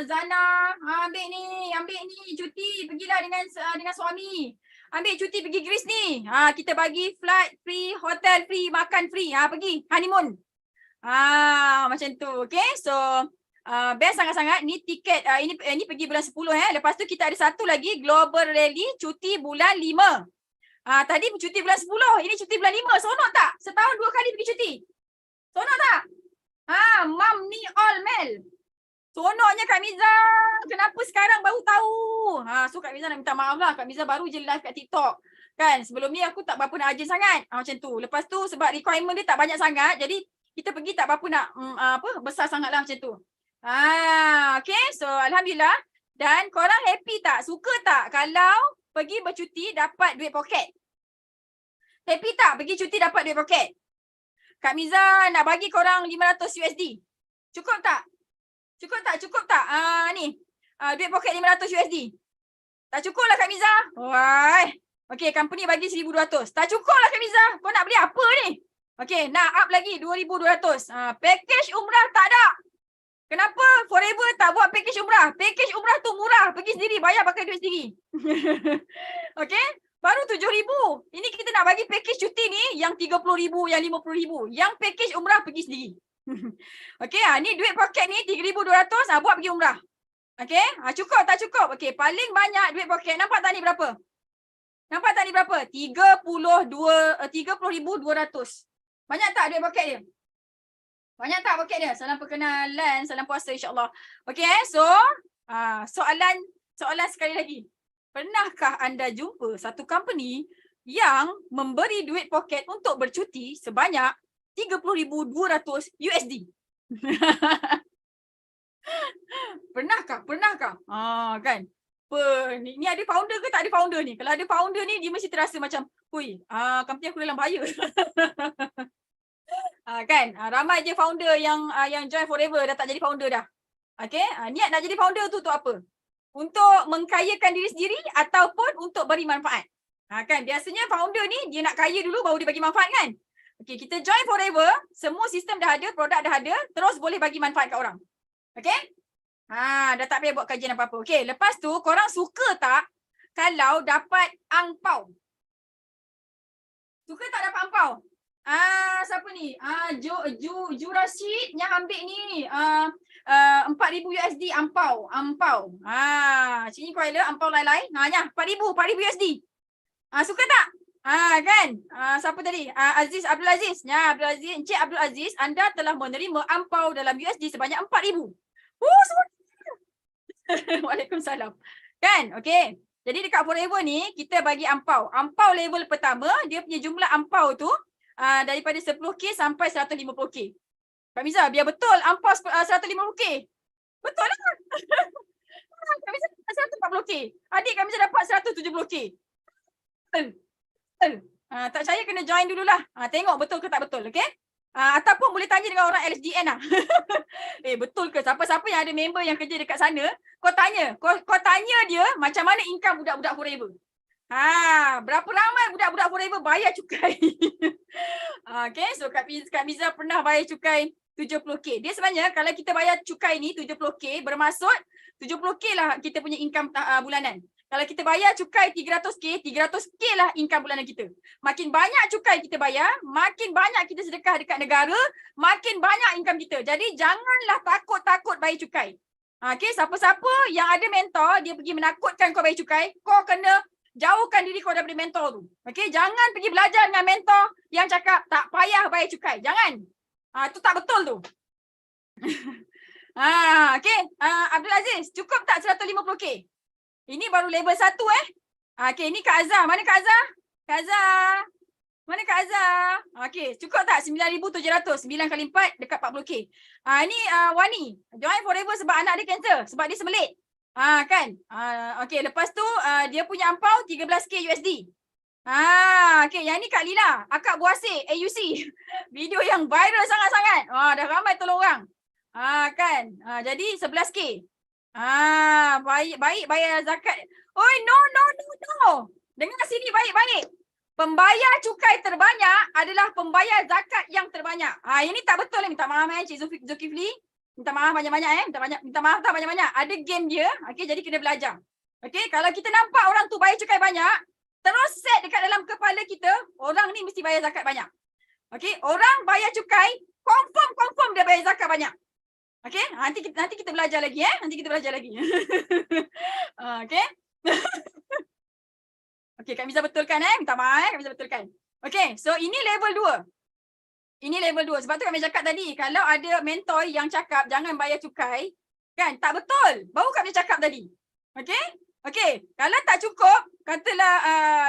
Zana, ambil ni cuti, pergilah dengan suami. Ambil cuti pergi Greece ni. Kita bagi flight free, hotel free, makan free. Pergi honeymoon. Macam tu. Okay, so best sangat-sangat. Ni tiket, ini pergi bulan 10 Lepas tu kita ada satu lagi Global Rally cuti bulan 5. Tadi cuti bulan 10, ini cuti bulan 5. Sonok tak? Setahun 2 kali pergi cuti. Sonok tak? Mam ni all male. Sonoknya Kak Miza. Kenapa sekarang baru tahu? So Kak Miza nak minta maaf lah. Kak Miza baru je live kat TikTok. Kan sebelum ni aku tak berapa nak urgent sangat. Macam tu. Lepas tu sebab requirement dia tak banyak sangat, jadi kita pergi tak berapa nak besar sangatlah macam tu. Okay. So alhamdulillah. Dan korang happy tak? Suka tak kalau pergi bercuti dapat duit poket? Happy tak pergi cuti dapat duit poket? Kak Miza nak bagi korang 500 USD. Cukup tak? Cukup tak? Cukup tak? Ni. Duit poket 500 USD. Tak cukup lah Kak Miza. Wah. Okay, company bagi 1,200. Tak cukup lah Kak Miza. Kau nak beli apa ni? Okay, nak up lagi 2,200. Package umrah tak ada. Kenapa Forever tak buat package umrah? Package umrah tu murah. Pergi sendiri, bayar pakai duit sendiri. Okay, baru 7,000. Ini kita nak bagi package cuti ni yang 30,000, yang 50,000. Yang package umrah pergi sendiri. Okay, ni duit poket ni 3,200. Buat pergi umrah. Okay, cukup tak cukup? Okay, paling banyak duit poket. Nampak tak ni berapa? Nampak tak ni berapa? 30,200. Banyak tak duit poket dia? Banyak tak poket dia? Salam perkenalan, salam puasa insyaAllah. Okay, so soalan sekali lagi. Pernahkah anda jumpa satu company yang memberi duit poket untuk bercuti sebanyak 30,200 USD? Pernahkah? Pernahkah? Kan? Ni ada founder ke tak ada founder ni? Kalau ada founder ni, dia mesti terasa macam, hui, company aku dalam bahaya. Kan? Ramai je founder yang join Forever dah tak jadi founder dah. Okay? Niat nak jadi founder tu apa? Untuk mengkayakan diri sendiri ataupun untuk beri manfaat. Kan? Biasanya founder ni, dia nak kaya dulu baru dia bagi manfaat kan? Okay, kita join Forever, semua sistem dah ada, produk dah ada, terus boleh bagi manfaat kat orang. Okay? Dah tak payah buat kajian apa-apa. Okay, lepas tu korang suka tak kalau dapat angpau? Suka tak dapat angpau? Siapa ni? Jurasid yang ambil ni 4,000 USD angpau. Sini Kuala, angpau lain-lain. Nya 4,000 USD. Suka tak? Kan? Siapa tadi? Abdul Aziz. Ya, Abdul Aziz, Encik Abdul Aziz, anda telah menerima angpau dalam USD sebanyak 4,000. Waalaikumsalam. Kan? Okey. Jadi dekat Forever ni kita bagi angpau. Angpau level pertama, dia punya jumlah angpau tu daripada 10k sampai 150k. Kak Miza, biar betul angpau 150k. Betul lah. Kak Miza dapat 140k. Adik Kak Miza dapat 170k. Tak percaya kena join dululah. Tengok betul ke tak betul, okey? Ataupun boleh tanya dengan orang LSDN lah. Betul ke? Siapa-siapa yang ada member yang kerja dekat sana, kau tanya. Kau tanya dia macam mana income budak-budak Forever. Berapa ramai budak-budak Forever bayar cukai. Okay, so Kak Miza pernah bayar cukai 70k. Dia sebenarnya kalau kita bayar cukai ni 70k, bermaksud 70k lah kita punya income bulanan. Kalau kita bayar cukai 300k lah income bulanan kita. Makin banyak cukai kita bayar, makin banyak kita sedekah dekat negara, makin banyak income kita. Jadi janganlah takut-takut bayar cukai. Okay, siapa-siapa yang ada mentor, dia pergi menakutkan kau bayar cukai, kau kena jauhkan diri kau daripada mentor tu. Okay, jangan pergi belajar dengan mentor yang cakap tak payah bayar cukai. Jangan. Tu tak betul tu. Okay, Abdul Aziz, cukup tak 150k? Ini baru level 1 Okay, ini Kak Azhar. Mana Kak Azhar? Kak Azhar. Mana Kak Azhar? Okay, cukup tak? 9,700. 9 kali 4 dekat 40k. Ini Wani. Join Forever sebab anak dia kanser. Sebab dia semelit. Kan? Okay, lepas tu dia punya ampau 13k USD. Okay, yang ni Kak Lila. Akak Buasir, AUC. Video yang viral sangat-sangat. Dah ramai tolong orang. Kan? Jadi 11k. Baik bayar zakat. Oi, no. Dengar sini baik-baik. Pembayar cukai terbanyak adalah pembayar zakat yang terbanyak. Ini tak betul. Minta maaf Cik Zulkifli. Minta maaf banyak-banyak Minta maaf tak banyak-banyak. Ada game dia. Okay, jadi kena belajar. Okay, kalau kita nampak orang tu bayar cukai banyak, terus set dekat dalam kepala kita, orang ni mesti bayar zakat banyak. Okay, orang bayar cukai, confirm dia bayar zakat banyak. Okay, nanti kita belajar lagi Nanti kita belajar lagi. Okay. Okay, Kak Miza betulkan Minta maaf Kak Miza betulkan. Okay, so ini level 2. Ini level 2. Sebab tu Kak Miza cakap tadi, kalau ada mentor yang cakap jangan bayar cukai, kan? Tak betul. Baru Kak Miza cakap tadi. Okay. Okey, kalau tak cukup, katalah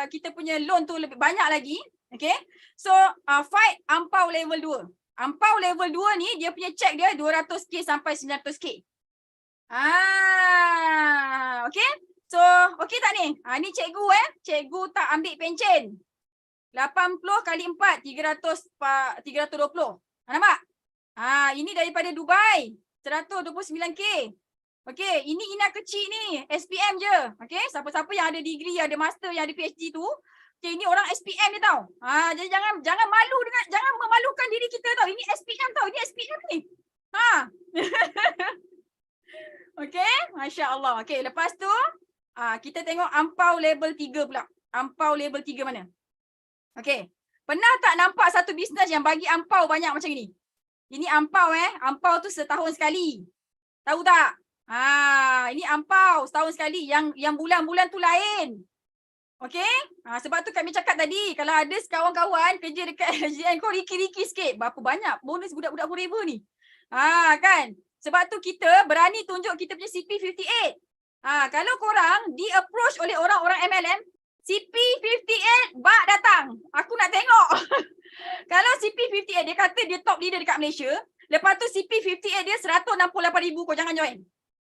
kita punya loan tu lebih banyak lagi. Okay, so fight ampau level 2. Ampau level 2 ni dia punya check dia 200k sampai 900k. Okay. So, okay tak ni? Ni cikgu Cikgu tak ambil pencen. 80 kali 4, 320. Nampak? Ini daripada Dubai. 129k. Okay, ini Ina kecil ni. SPM je. Okay, siapa-siapa yang ada degree, ada master, yang ada PhD tu. Okay, ini orang SPM ni tau. Jadi jangan malu dengan, jangan memalukan diri kita tau. Ini SPM tau. Ini SPM ni. Okay, Masya Allah. Okay, lepas tu kita tengok ampau level 3 pula. Ampau level 3 mana? Okay, pernah tak nampak satu bisnes yang bagi ampau banyak macam ni? Ini ampau ampau tu setahun sekali. Tahu tak? Ini ampau setahun sekali. Yang bulan-bulan tu lain. Okay? Sebab tu kami cakap tadi, kalau ada kawan-kawan kerja dekat SGN kau riki-riki sikit. Berapa banyak bonus budak-budak forever ni? Kan? Sebab tu kita berani tunjuk kita punya CP58. Kalau korang di-approach oleh orang-orang MLM, CP58 bak datang. Aku nak tengok. Kalau CP58 dia kata dia top leader dekat Malaysia, lepas tu CP58 dia 168,000, kau jangan join.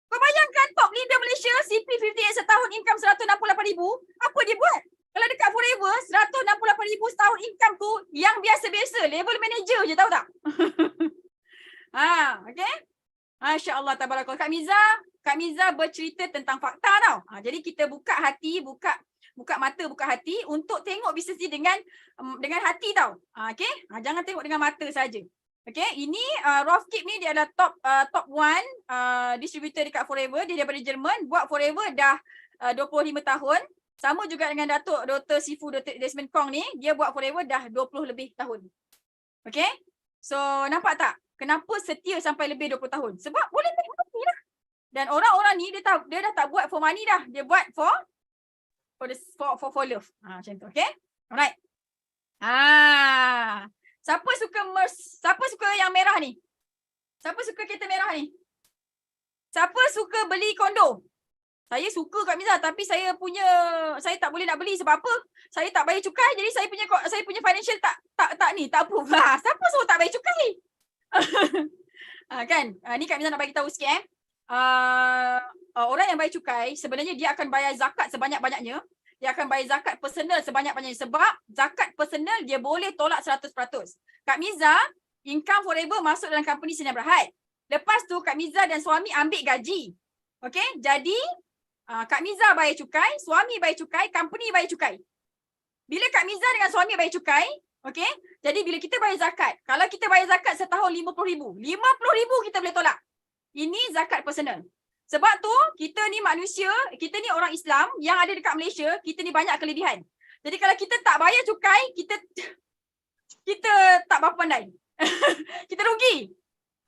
Kau bayangkan top leader Malaysia, CP58 setahun income 168,000, apa dia buat? Kalau dekat Forever, 168,000 setahun income tu yang biasa-biasa, level manager je, tahu tak? Okay? Masya Allah, tabarakallah. Kak Miza bercerita tentang fakta tau. Jadi kita buka hati, buka mata, buka hati untuk tengok bisnes ni dengan hati tau. Okay? Jangan tengok dengan mata saja. Okay, ini Rofkip ni dia adalah top one distributor dekat Forever. Dia daripada Jerman, buat Forever dah 25 tahun. Sama juga dengan Dr. Sifu, Dr. Desmond Kong ni, dia buat Forever dah 20 lebih tahun. Okay, so nampak tak? Kenapa setia sampai lebih 20 tahun? Sebab boleh make money lah. Dan orang-orang ni dia dah tak buat for money dah. Dia buat for love. Macam tu, okay? Alright. Siapa suka yang merah ni? Siapa suka kereta merah ni? Siapa suka beli kondo? Saya suka Kak Miza, tapi saya tak boleh nak beli sebab apa? Saya tak bayar cukai, jadi saya punya financial tak approve. Siapa suruh tak bayar cukai? Kan? Ni Kak Miza nak bagi tahu sikit orang yang bayar cukai sebenarnya dia akan bayar zakat sebanyak-banyaknya. Dia akan bayar zakat personal sebanyak-banyaknya sebab zakat personal dia boleh tolak 100%. Kak Miza, income Forever masuk dalam company Senyap Berhad. Lepas tu Kak Miza dan suami ambil gaji. Okay, jadi Kak Miza bayar cukai, suami bayar cukai, company bayar cukai. Bila Kak Miza dengan suami bayar cukai, okay, jadi bila kita bayar zakat, kalau kita bayar zakat setahun 50,000, 50,000 kita boleh tolak. Ini zakat personal. Sebab tu, kita ni manusia, kita ni orang Islam yang ada dekat Malaysia, kita ni banyak kelebihan. Jadi kalau kita tak bayar cukai, kita tak berapa pandai. Kita rugi.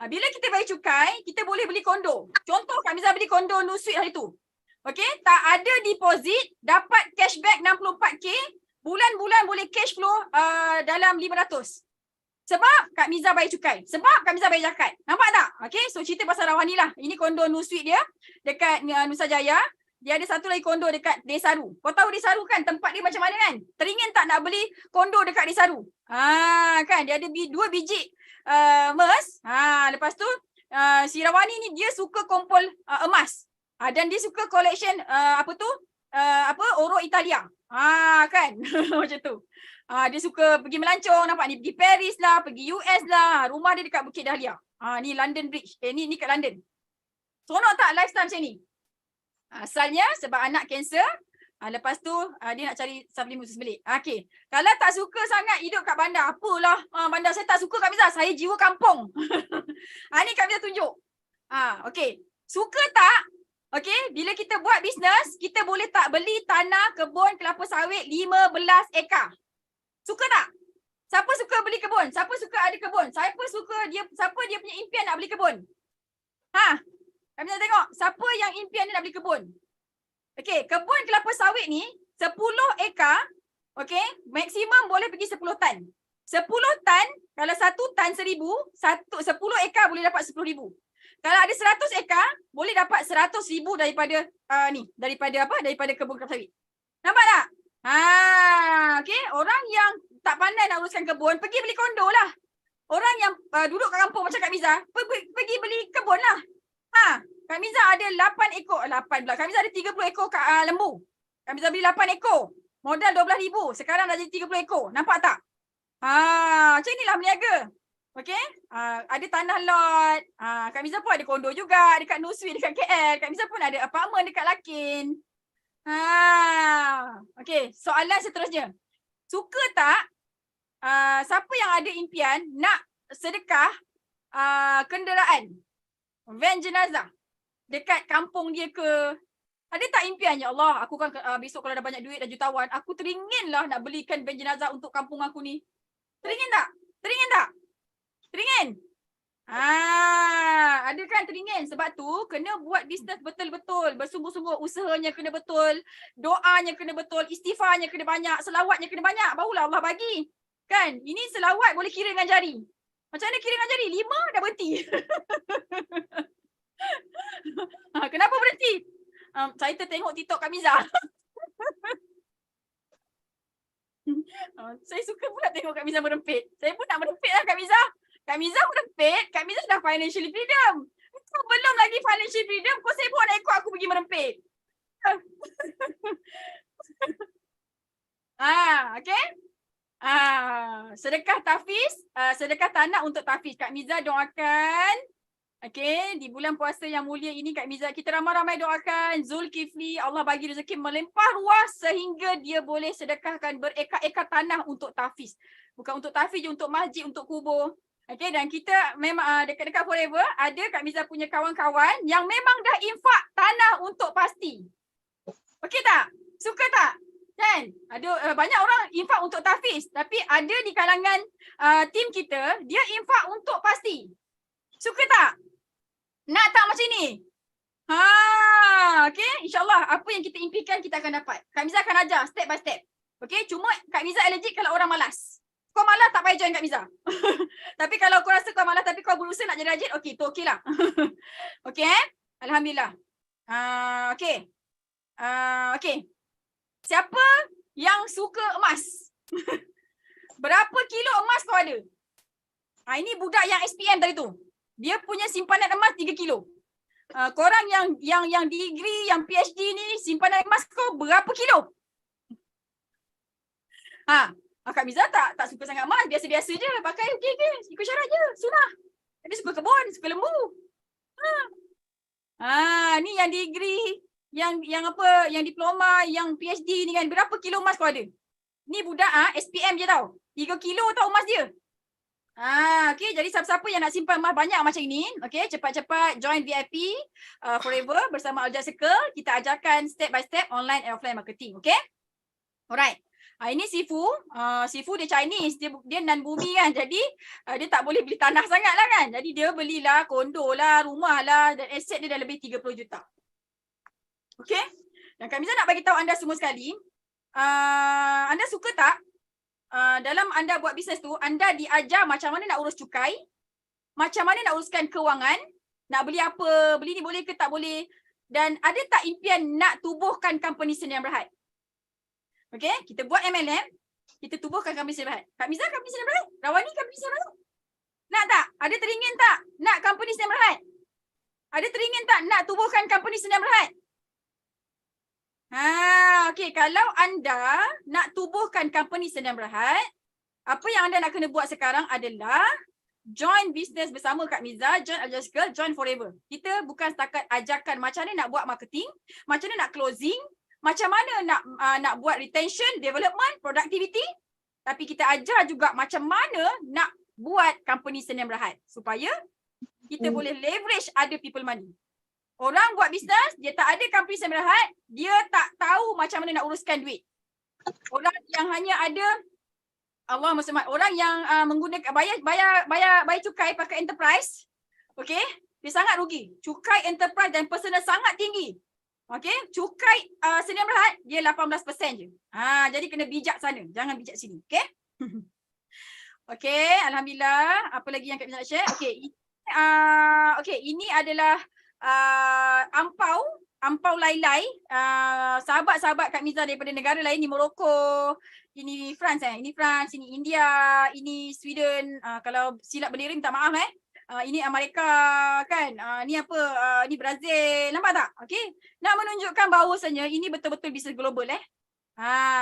Bila kita bayar cukai, kita boleh beli kondo. Contoh, Kak Miza beli kondo New Suite hari tu. Okay, tak ada deposit, dapat cashback 64k, bulan-bulan boleh cash flow dalam 500. Sebab Kak Miza bayar cukai. Sebab Kak Miza bayar zakat. Nampak tak? Okay, so cerita pasal Rawani lah. Ini kondo New Suite dia dekat Nusa Jaya. Dia ada satu lagi kondo dekat Desaru. Kau tahu Desaru kan? Tempat dia macam mana kan? Teringin tak nak beli kondo dekat Desaru? Kan? Dia ada 2 biji emas. Lepas tu si Rawani ni dia suka kumpul emas. Dan dia suka collection Oro Italia. Kan? Macam tu. Dia suka pergi melancong, nampak ni, pergi Paris lah, pergi US lah. Rumah dia dekat Bukit Dahlia. Ni London Bridge. Ni kat London. Seronok tak lifestyle macam ni? Asalnya sebab anak kanser. Lepas tu dia nak cari supplement khusus belik. Okay. Kalau tak suka sangat hidup kat bandar, apalah. Bandar saya tak suka Kak Miza. Saya jiwa kampung. Ni Kak Miza tunjuk. Okay. Suka tak? Okay. Bila kita buat bisnes, kita boleh tak beli tanah kebun kelapa sawit 15 ekar. Suka tak? Siapa suka beli kebun? Siapa suka ada kebun? Siapa dia punya impian nak beli kebun? Kami nak tengok siapa yang impian dia nak beli kebun. Okey, kebun kelapa sawit ni 10 ekar, okey, maksimum boleh pergi 10 tan. 10 tan, kalau 1 tan 1,000, 10 ekar boleh dapat 10,000. Kalau ada 100 ekar, boleh dapat 100,000 daripada daripada kebun kelapa sawit. Nampak tak? Okey, orang yang tak pandai nak uruskan kebun, pergi beli kondo lah. Orang yang duduk kat kampung macam Kak Miza, pergi beli kebun lah. Kak Miza ada 8 ekor, 8 pula. Kak Miza ada 30 ekor lembu. Kak Miza beli 8 ekor. Modal 12,000. Sekarang dah jadi 30 ekor. Nampak tak? Macam inilah berniaga. Okey? Ada tanah lot. Kak Miza pun ada kondo juga dekat Nuswi, dekat KL. Kak Miza pun ada apartmen dekat Lakin. Okey, soalan seterusnya. Suka tak siapa yang ada impian nak sedekah kenderaan van jenazah dekat kampung dia ke? Ada tak impian, ya Allah, aku kan besok kalau dah banyak duit dan jutawan, aku teringinlah nak belikan van jenazah untuk kampung aku ni. Teringin tak? Teringin tak? Teringin? Ada kan teringin? Sebab tu kena buat bisnes betul-betul. Bersungguh-sungguh, usahanya kena betul, doanya kena betul, istighfarnya kena banyak, selawatnya kena banyak, barulah Allah bagi. Kan? Ini selawat boleh kira dengan jari. Macam mana kira dengan jari? 5 dah berhenti. Kenapa berhenti? Saya tertengok TikTok Kak Miza. Saya suka pula tengok Kak Miza merempit. Saya pun nak merempit lah Kak Miza. Kak Miza merempit, Kak Miza dah financial freedom. Kau belum lagi financial freedom, kau sibuk nak ikut aku pergi merempit. Okay? Sedekah tahfiz, sedekah tanah untuk tahfiz. Kak Miza doakan, okey, di bulan puasa yang mulia ini Kak Miza, kita ramai-ramai doakan Zulkifli, Allah bagi rezeki melimpah ruah sehingga dia boleh sedekahkan berekar-ekar tanah untuk tahfiz. Bukan untuk tahfiz je, untuk masjid, untuk kubur. Okey, dan kita memang dekat-dekat Forever ada Kak Miza punya kawan-kawan yang memang dah infak tanah untuk pasti. Okey tak? Suka tak? Kan? Ada banyak orang infak untuk tahfiz, tapi ada di kalangan tim kita, dia infak untuk pasti. Suka tak? Nak tak macam ni? Okay, insyaAllah apa yang kita impikan kita akan dapat. Kak Miza akan ajar step by step. Okay, cuma Kak Miza allergic kalau orang malas. Kau malas tak payah join Kak Miza. Tapi kalau kau rasa kau malas tapi kau berusaha nak jadi rajin, okay, tu okay lah. Okay, Alhamdulillah. Okay. Okay. Siapa yang suka emas? Berapa kilo emas kau ada? Ini budak yang SPM tadi tu. Dia punya simpanan emas 3 kilo. Korang yang degree, yang PhD ni, simpanan emas kau berapa kilo? Kak Miza tak suka sangat emas, biasa-biasa je. Pakai okey, ikut syarat je, sunnah. Dia suka kebun, suka lembu. Ni yang degree, yang apa, yang diploma, yang PhD ni kan, berapa kilo emas kau ada? Ni budak SPM je tau. 3 kilo tau emas dia. Okay, jadi siapa-siapa yang nak simpan emas banyak macam ini, okay, cepat-cepat join VIP Forever bersama Al Circle. Kita ajarkan step by step online and offline marketing, okay? Alright. Ini Sifu. Sifu dia Chinese, dia nan bumi kan. Jadi dia tak boleh beli tanah sangat lah kan. Jadi dia belilah kondo lah, rumah lah, dan aset dia dah lebih 30 juta. Okay? Dan Kak Miza nak bagi tahu anda semua sekali, anda suka tak dalam anda buat bisnes tu, anda diajar macam mana nak urus cukai, macam mana nak uruskan kewangan, nak beli apa, beli ni boleh ke tak boleh, dan ada tak impian nak tubuhkan company Senyap Berhad? Okay, kita buat MLM, kita tubuhkan company Senyap Berhad. Kak Miza company Senyap Berhad? Rawani company Senyap Berhad? Nak tak? Ada teringin tak nak company Senyap Berhad? Ada teringin tak nak tubuhkan company Senyap Berhad? Okay, kalau anda nak tubuhkan company Senyap Berhad, apa yang anda nak kena buat sekarang adalah join business bersama Kak Miza, join Al Circle, join Forever. Kita bukan setakat ajarkan macam mana nak buat marketing, macam mana nak closing, macam mana nak buat retention, development, productivity, tapi kita ajar juga macam mana nak buat company Senyap Berhad supaya kita boleh leverage other people money. Orang buat bisnes, dia tak ada company Senyap Berhad, dia tak tahu macam mana nak uruskan duit. Orang yang hanya ada orang yang menggunakan bayar cukai pakai enterprise, okey, dia sangat rugi. Cukai enterprise dan personal sangat tinggi. Okey, cukai Senyap Berhad dia 18% je. Jadi kena bijak sana, jangan bijak sini, okey? Okey, alhamdulillah. Apa lagi yang Kak Miza nak share? Okey, Okay, ini adalah ampau lai-lai, sahabat-sahabat Kak Miza daripada negara lain, ni Morocco, ini France ini France, ini India, ini Sweden, kalau silap bendera minta maaf ini Amerika kan, ni apa, ni Brazil, nampak tak? Okay, nak menunjukkan bahawasanya ini betul-betul bisnes global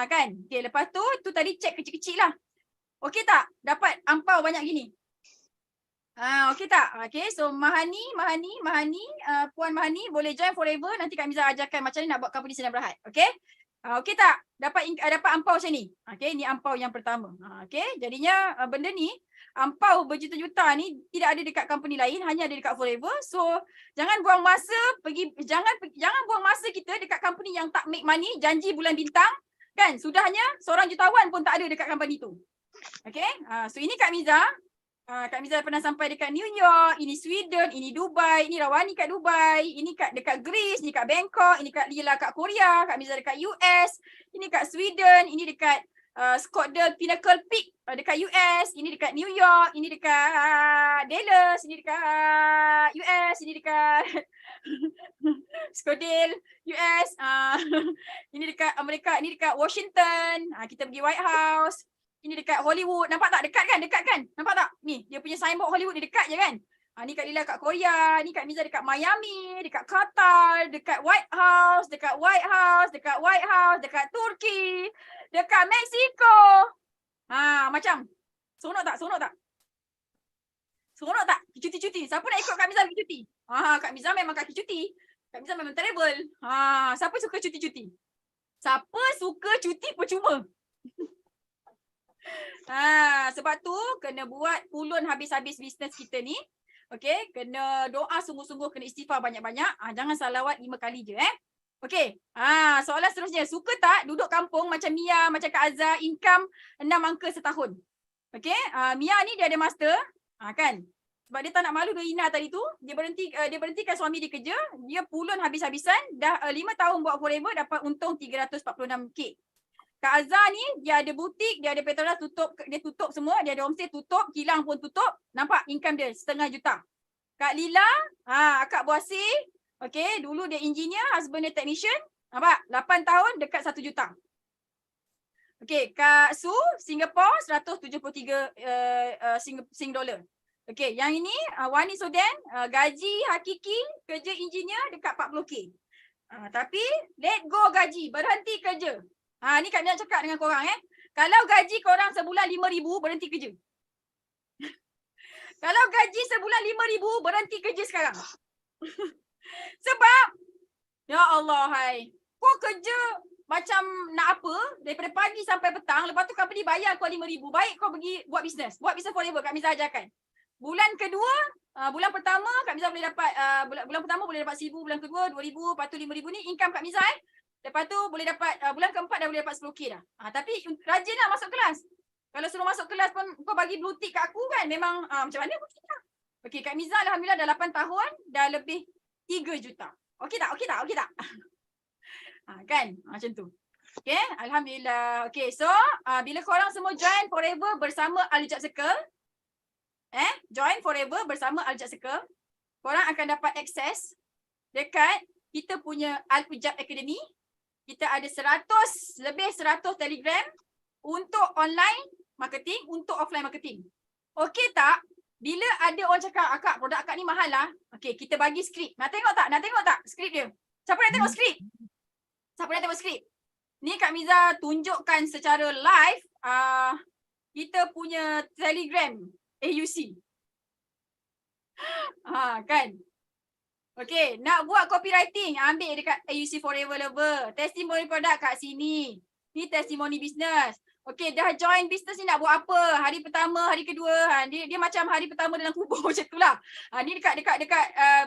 kan. Okay, lepas tu tadi cek kecil-kecil lah. Okay tak? Dapat ampau banyak gini. Okey tak? Okey, so Mahani, Puan Mahani boleh join forever. Nanti Kak Miza ajarkan macam mana nak buat company senang berahat. Okey? Okey tak? Dapat ampau macam ni. Okey, ni ampau yang pertama. Okey, jadinya benda ni, ampau berjuta-juta ni tidak ada dekat company lain, hanya ada dekat forever. So, jangan buang masa jangan buang masa kita dekat company yang tak make money, janji bulan bintang, kan? Sudahnya seorang jutawan pun tak ada dekat company tu. Okey? So ini Kak Miza. Kak Miza pernah sampai dekat New York, ini Sweden, ini Dubai, ini Rawani kat Dubai, ini dekat Greece, ini kat Bangkok, ini kat Lila kat Korea, Kak Miza dekat US, ini kat Sweden, ini dekat Scottsdale Pinnacle Peak dekat US, ini dekat New York, ini dekat Dallas, ini dekat US, ini dekat Scottsdale US, ini dekat Amerika, ini dekat Washington, kita pergi White House. Ini dekat Hollywood. Nampak tak? Dekat kan? Nampak tak? Ni, dia punya signboard Hollywood ni dekat je kan? Ni Kak Lila kat Korea. Ni Kak Miza dekat Miami. Dekat Qatar. Dekat White House. Dekat Turki. Dekat Mexico. Macam. Seronok tak? Seronok tak? Cuti-cuti. Siapa nak ikut Kak Miza pergi cuti? Kak Miza memang kaki cuti. Kak Miza memang travel. Siapa suka cuti-cuti? Siapa suka cuti percuma? Sebab tu kena buat ulun habis-habis bisnes kita ni. Okey, kena doa sungguh-sungguh, kena istighfar banyak-banyak. Jangan salawat 5 kali je Okey. Soalan seterusnya, suka tak duduk kampung macam Mia, macam Kak Azhar, income 6 angka setahun? Okey, Mia ni dia ada master, kan? Sebab dia tak nak malu dengan Ina tadi tu, dia berhentikan suami dia kerja, dia pulun habis-habisan, dah 5 tahun buat forever, dapat untung 346k. Kak Azhar ni, dia ada butik, dia ada Petronas dia tutup semua, dia ada homestay tutup, kilang pun tutup. Nampak income dia setengah juta. Kak Lila, akak buasi, okey, dulu dia engineer, husband dia technician. Nampak? 8 tahun dekat 1 juta. Okey, Kak Su, Singapore, 173 Sing dollar. Okey, yang ini Wani Soden, gaji hakiki, kerja engineer dekat 40k. Tapi let go gaji, berhenti kerja. Ni Kak Mia cakap dengan korang Kalau gaji korang sebulan 5,000, berhenti kerja. Kalau gaji sebulan 5,000, berhenti kerja sekarang. Sebab, ya Allah kau kerja macam nak apa, daripada pagi sampai petang, lepas tu company bayar kau 5,000. Baik kau pergi buat bisnes. Buat bisnes forever, Kak Miza ajarkan. Bulan kedua, bulan pertama Kak Miza boleh dapat, bulan pertama boleh dapat 1,000, bulan kedua 2,000, lepas tu 5,000 ni income Kak Miza Lepas tu boleh dapat, bulan keempat dah boleh dapat 10k dah. Tapi rajinlah masuk kelas. Kalau suruh masuk kelas pun kau bagi blue tick kat aku kan, memang macam mana pun kita. Okey, Kak Miza alhamdulillah dah 8 tahun, dah lebih 3 juta. Okey tak? Kan? Macam tu. Okey, alhamdulillah. Okey, so bila korang semua join forever bersama Al-Hijab Circle, join forever bersama Al-Hijab Circle, korang akan dapat akses dekat kita punya Al-Hijab Academy. Kita ada 100 Telegram untuk online marketing, untuk offline marketing. Okey tak? Bila ada orang cakap, akak produk akak ni mahal lah. Okey, kita bagi skrip. Nak tengok tak skrip dia? Siapa nak tengok skrip? Ni Kak Miza tunjukkan secara live kita punya Telegram AUC. Kan? Okey, nak buat copywriting, ambil dekat AUC Forever Lover. Testimoni produk kat sini. Ni testimoni bisnes. Okey, dah join bisnes ni nak buat apa? Hari pertama, hari kedua. Dia macam hari pertama dalam kubur macam tu lah. Ni dekat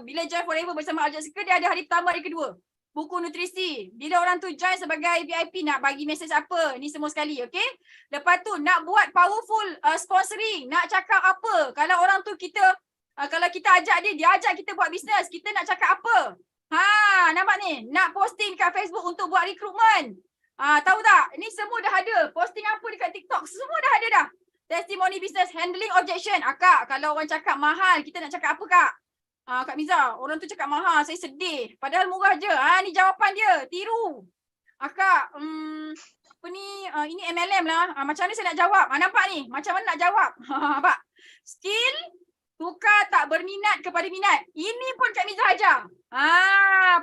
bila join Forever bersama Al-Hijab Circle, dia ada hari pertama, hari kedua. Buku nutrisi. Bila orang tu join sebagai VIP, nak bagi mesej apa? Ni semua sekali, okey? Lepas tu, nak buat powerful sponsoring. Nak cakap apa? Kalau orang tu kalau kita ajak dia ajak kita buat bisnes, kita nak cakap apa? Nampak ni? Nak posting kat Facebook untuk buat recruitment. Tahu tak? Ni semua dah ada. Posting apa dekat TikTok, semua dah ada dah. Testimoni business, handling objection. Kak, kalau orang cakap mahal, kita nak cakap apa Kak? Kak Miza, orang tu cakap mahal, saya sedih. Padahal murah je. Ni jawapan dia, tiru. Kak, apa ni, ini MLM lah. Macam mana saya nak jawab? Nampak ni, macam mana nak jawab? Nampak? Skill, tukar tak berminat kepada minat. Ini pun Kak Miza ajar.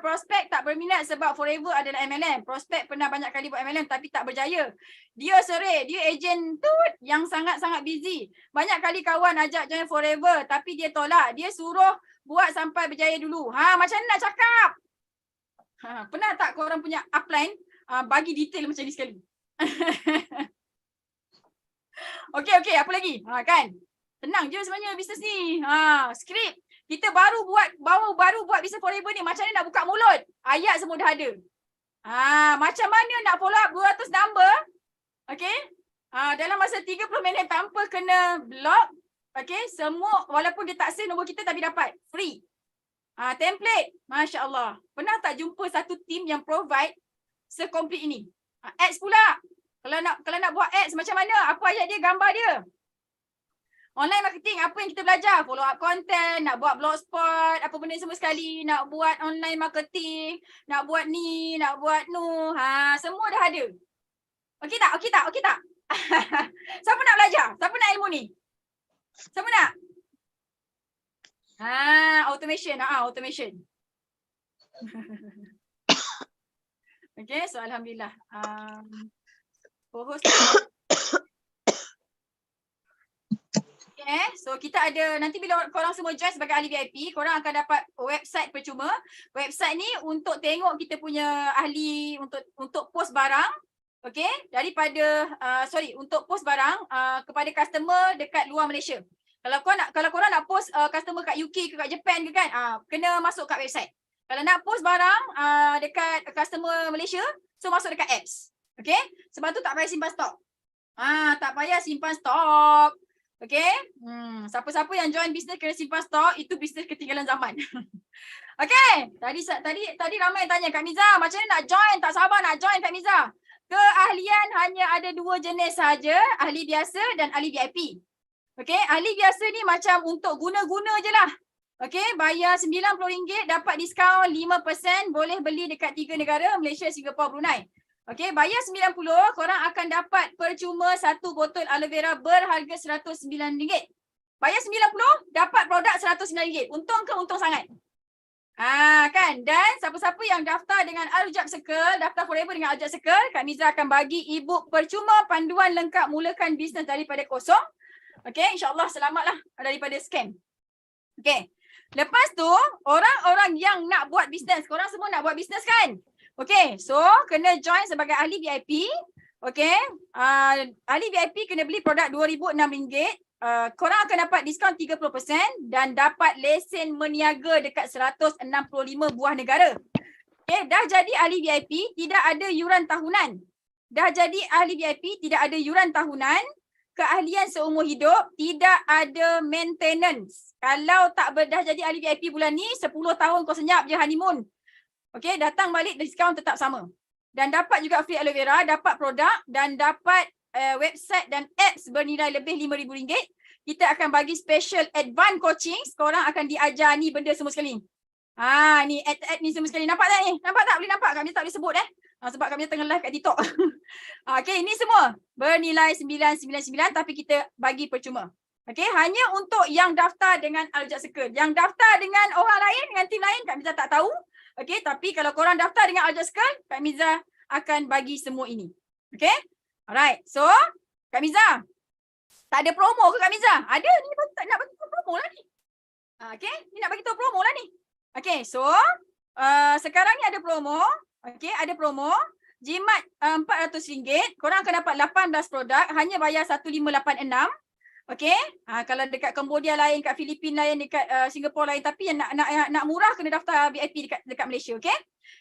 Prospek tak berminat sebab Forever adalah MLM. Prospek pernah banyak kali buat MLM tapi tak berjaya. Dia serik, dia ejen tu yang sangat-sangat busy. Banyak kali kawan ajak join Forever tapi dia tolak. Dia suruh buat sampai berjaya dulu. Macam mana nak cakap? Pernah tak korang punya upline bagi detail macam ni sekali? Okey, apa lagi? Kan? Tenang je sebenarnya bisnes ni. Skrip. Kita baru buat bisnes Forever ni. Macam mana nak buka mulut? Ayat semua dah ada. Macam mana nak follow up 200 number? Okey. Dalam masa 30 minit tanpa kena block. Okey. Semua walaupun dia tak save nombor kita tapi dapat. Free. Template. Masya Allah. Pernah tak jumpa satu team yang provide sekomplit ini? Ads pula. Kalau nak buat ads macam mana? Apa ayat dia, gambar dia? Online marketing, apa yang kita belajar? Follow up content, nak buat blogspot, apa benda semua sekali, nak buat online marketing, nak buat ni, nak buat nu. Semua dah ada. Okey tak? Siapa nak belajar? Siapa nak ilmu ni? Siapa nak? Automation. Automation. Okey, so alhamdulillah. Co-host. So kita ada, nanti bila korang semua join sebagai ahli VIP, korang akan dapat website percuma. Website ni untuk tengok kita punya ahli, untuk post barang. Okay, daripada, untuk post barang kepada customer dekat luar Malaysia. Kalau korang nak post customer kat UK ke kat Japan ke kan, kena masuk kat website. Kalau nak post barang dekat customer Malaysia, so masuk dekat apps. Okay, sebab tu tak payah simpan stok. Tak payah simpan stok. Okay, siapa-siapa yang join bisnes kena simpan stok, itu bisnes ketinggalan zaman. Okay, tadi ramai yang tanya, Kak Miza, macam mana nak join? Tak sabar nak join Kak Miza. Keahlian hanya ada 2 jenis saja, ahli biasa dan ahli VIP. Okay, ahli biasa ni macam untuk guna-guna je lah. Okay, bayar RM90 dapat diskaun 5%, boleh beli dekat 3 negara, Malaysia, Singapura, Brunei. Okay, bayar RM90, korang akan dapat percuma 1 botol aloe vera berharga RM109. Bayar RM90, dapat produk RM109. Untung ke? Untung sangat. Kan? Dan siapa-siapa yang daftar dengan Al-Ujab Circle, daftar Forever dengan Al-Ujab Circle, Kak Miza akan bagi e-book percuma panduan lengkap mulakan bisnes daripada kosong. Okay, insyaAllah selamatlah daripada scam. Okay. Lepas tu, orang-orang yang nak buat bisnes, korang semua nak buat bisnes kan? Okay, so kena join sebagai ahli VIP. Okay, ahli VIP kena beli produk RM2,006. Korang akan dapat diskaun 30% dan dapat lesen meniaga dekat 165 buah negara. Okay, dah jadi ahli VIP, tidak ada yuran tahunan. Dah jadi ahli VIP, tidak ada yuran tahunan. Keahlian seumur hidup, tidak ada maintenance. Kalau tak dah jadi ahli VIP bulan ni, 10 tahun kau senyap je honeymoon. Okay, datang balik diskaun tetap sama. Dan dapat juga free aloe vera, dapat produk dan dapat website dan apps bernilai lebih RM5,000. Kita akan bagi special advance coaching. Korang akan diajar ni benda semua sekali. Ni ad ni semua sekali. Nampak tak ni? Nampak tak? Boleh nampak? Kami tak boleh sebut sebab kami tengah live kat TikTok. Okay, ini semua bernilai RM999 tapi kita bagi percuma. Okay, hanya untuk yang daftar dengan Al-Ujab Circle. Yang daftar dengan orang lain, dengan tim lain, Kak Miza tak tahu. Okay, tapi kalau korang daftar dengan Al-Ujab Circle, Kak Miza akan bagi semua ini. Okay, alright. So, Kak Miza, tak ada promo ke Kak Miza? Ada, ni nak bagi tahu promo lah ni. Okay, ni nak bagi tahu promo lah ni. Okay, so, sekarang ni ada promo. Okay, ada promo. Jimat RM400, korang akan dapat 18 produk, hanya bayar RM1,586. Okay, kalau dekat Cambodia lain, kat Filipina lain, dekat Singapura lain, tapi yang nak murah kena daftar VIP dekat Malaysia, okay?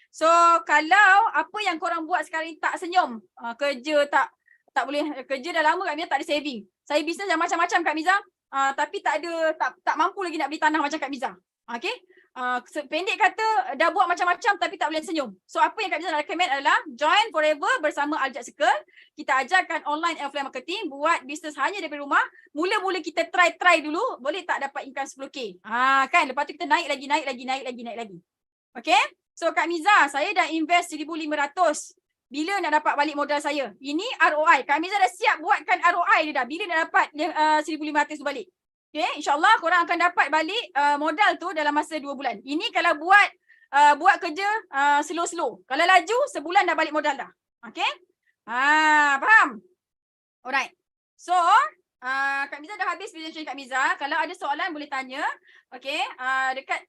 So kalau apa yang korang buat sekarang tak senyum, kerja tak boleh, kerja dah lama Kak Miza tak ada saving. Saya bisnes yang macam-macam Kak Miza, tapi tak mampu lagi nak beli tanah macam Kak Miza. Okay? Pendek kata, dah buat macam-macam tapi tak boleh senyum. So apa yang Kak Miza nak recommend adalah join Forever bersama Al-Jad Circle. Kita ajarkan online and offline marketing, buat bisnes hanya daripada rumah. Mula-mula kita try dulu, boleh tak dapat income 10K. Kan, lepas tu kita naik lagi. Okay, so Kak Miza, saya dah invest 1,500. Bila nak dapat balik modal saya? Ini ROI. Kak Miza dah siap buatkan ROI dia dah. Bila nak dapat 1,500 tu balik? Okay, insyaAllah korang akan dapat balik modal tu dalam masa 2 bulan. Ini kalau buat kerja slow-slow. Kalau laju, sebulan dah balik modal dah. Okay? Faham? Alright. So, Kak Miza dah habis presentation Kak Miza. Kalau ada soalan boleh tanya. Okay, dekat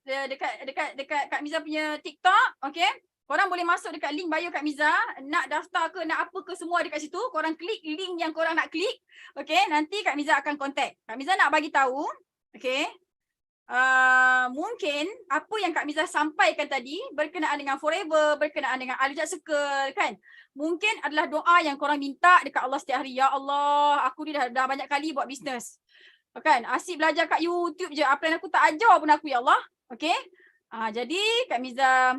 Kak Miza punya TikTok. Okay, korang boleh masuk dekat link bio Kak Miza. Nak daftar ke, nak apa ke, semua dekat situ. Korang klik link yang korang nak klik. Okay, nanti Kak Miza akan contact. Kak Miza nak bagi tahu. Okay, mungkin apa yang Kak Miza sampaikan tadi berkenaan dengan Forever, berkenaan dengan Al-Jad Circle kan. Mungkin adalah doa yang korang minta dekat Allah setiap hari. Ya Allah, aku ni dah banyak kali buat bisnes. Kan, asyik belajar kat YouTube je. Apa yang aku tak ajar pun aku, ya Allah. Okay, jadi Kak Miza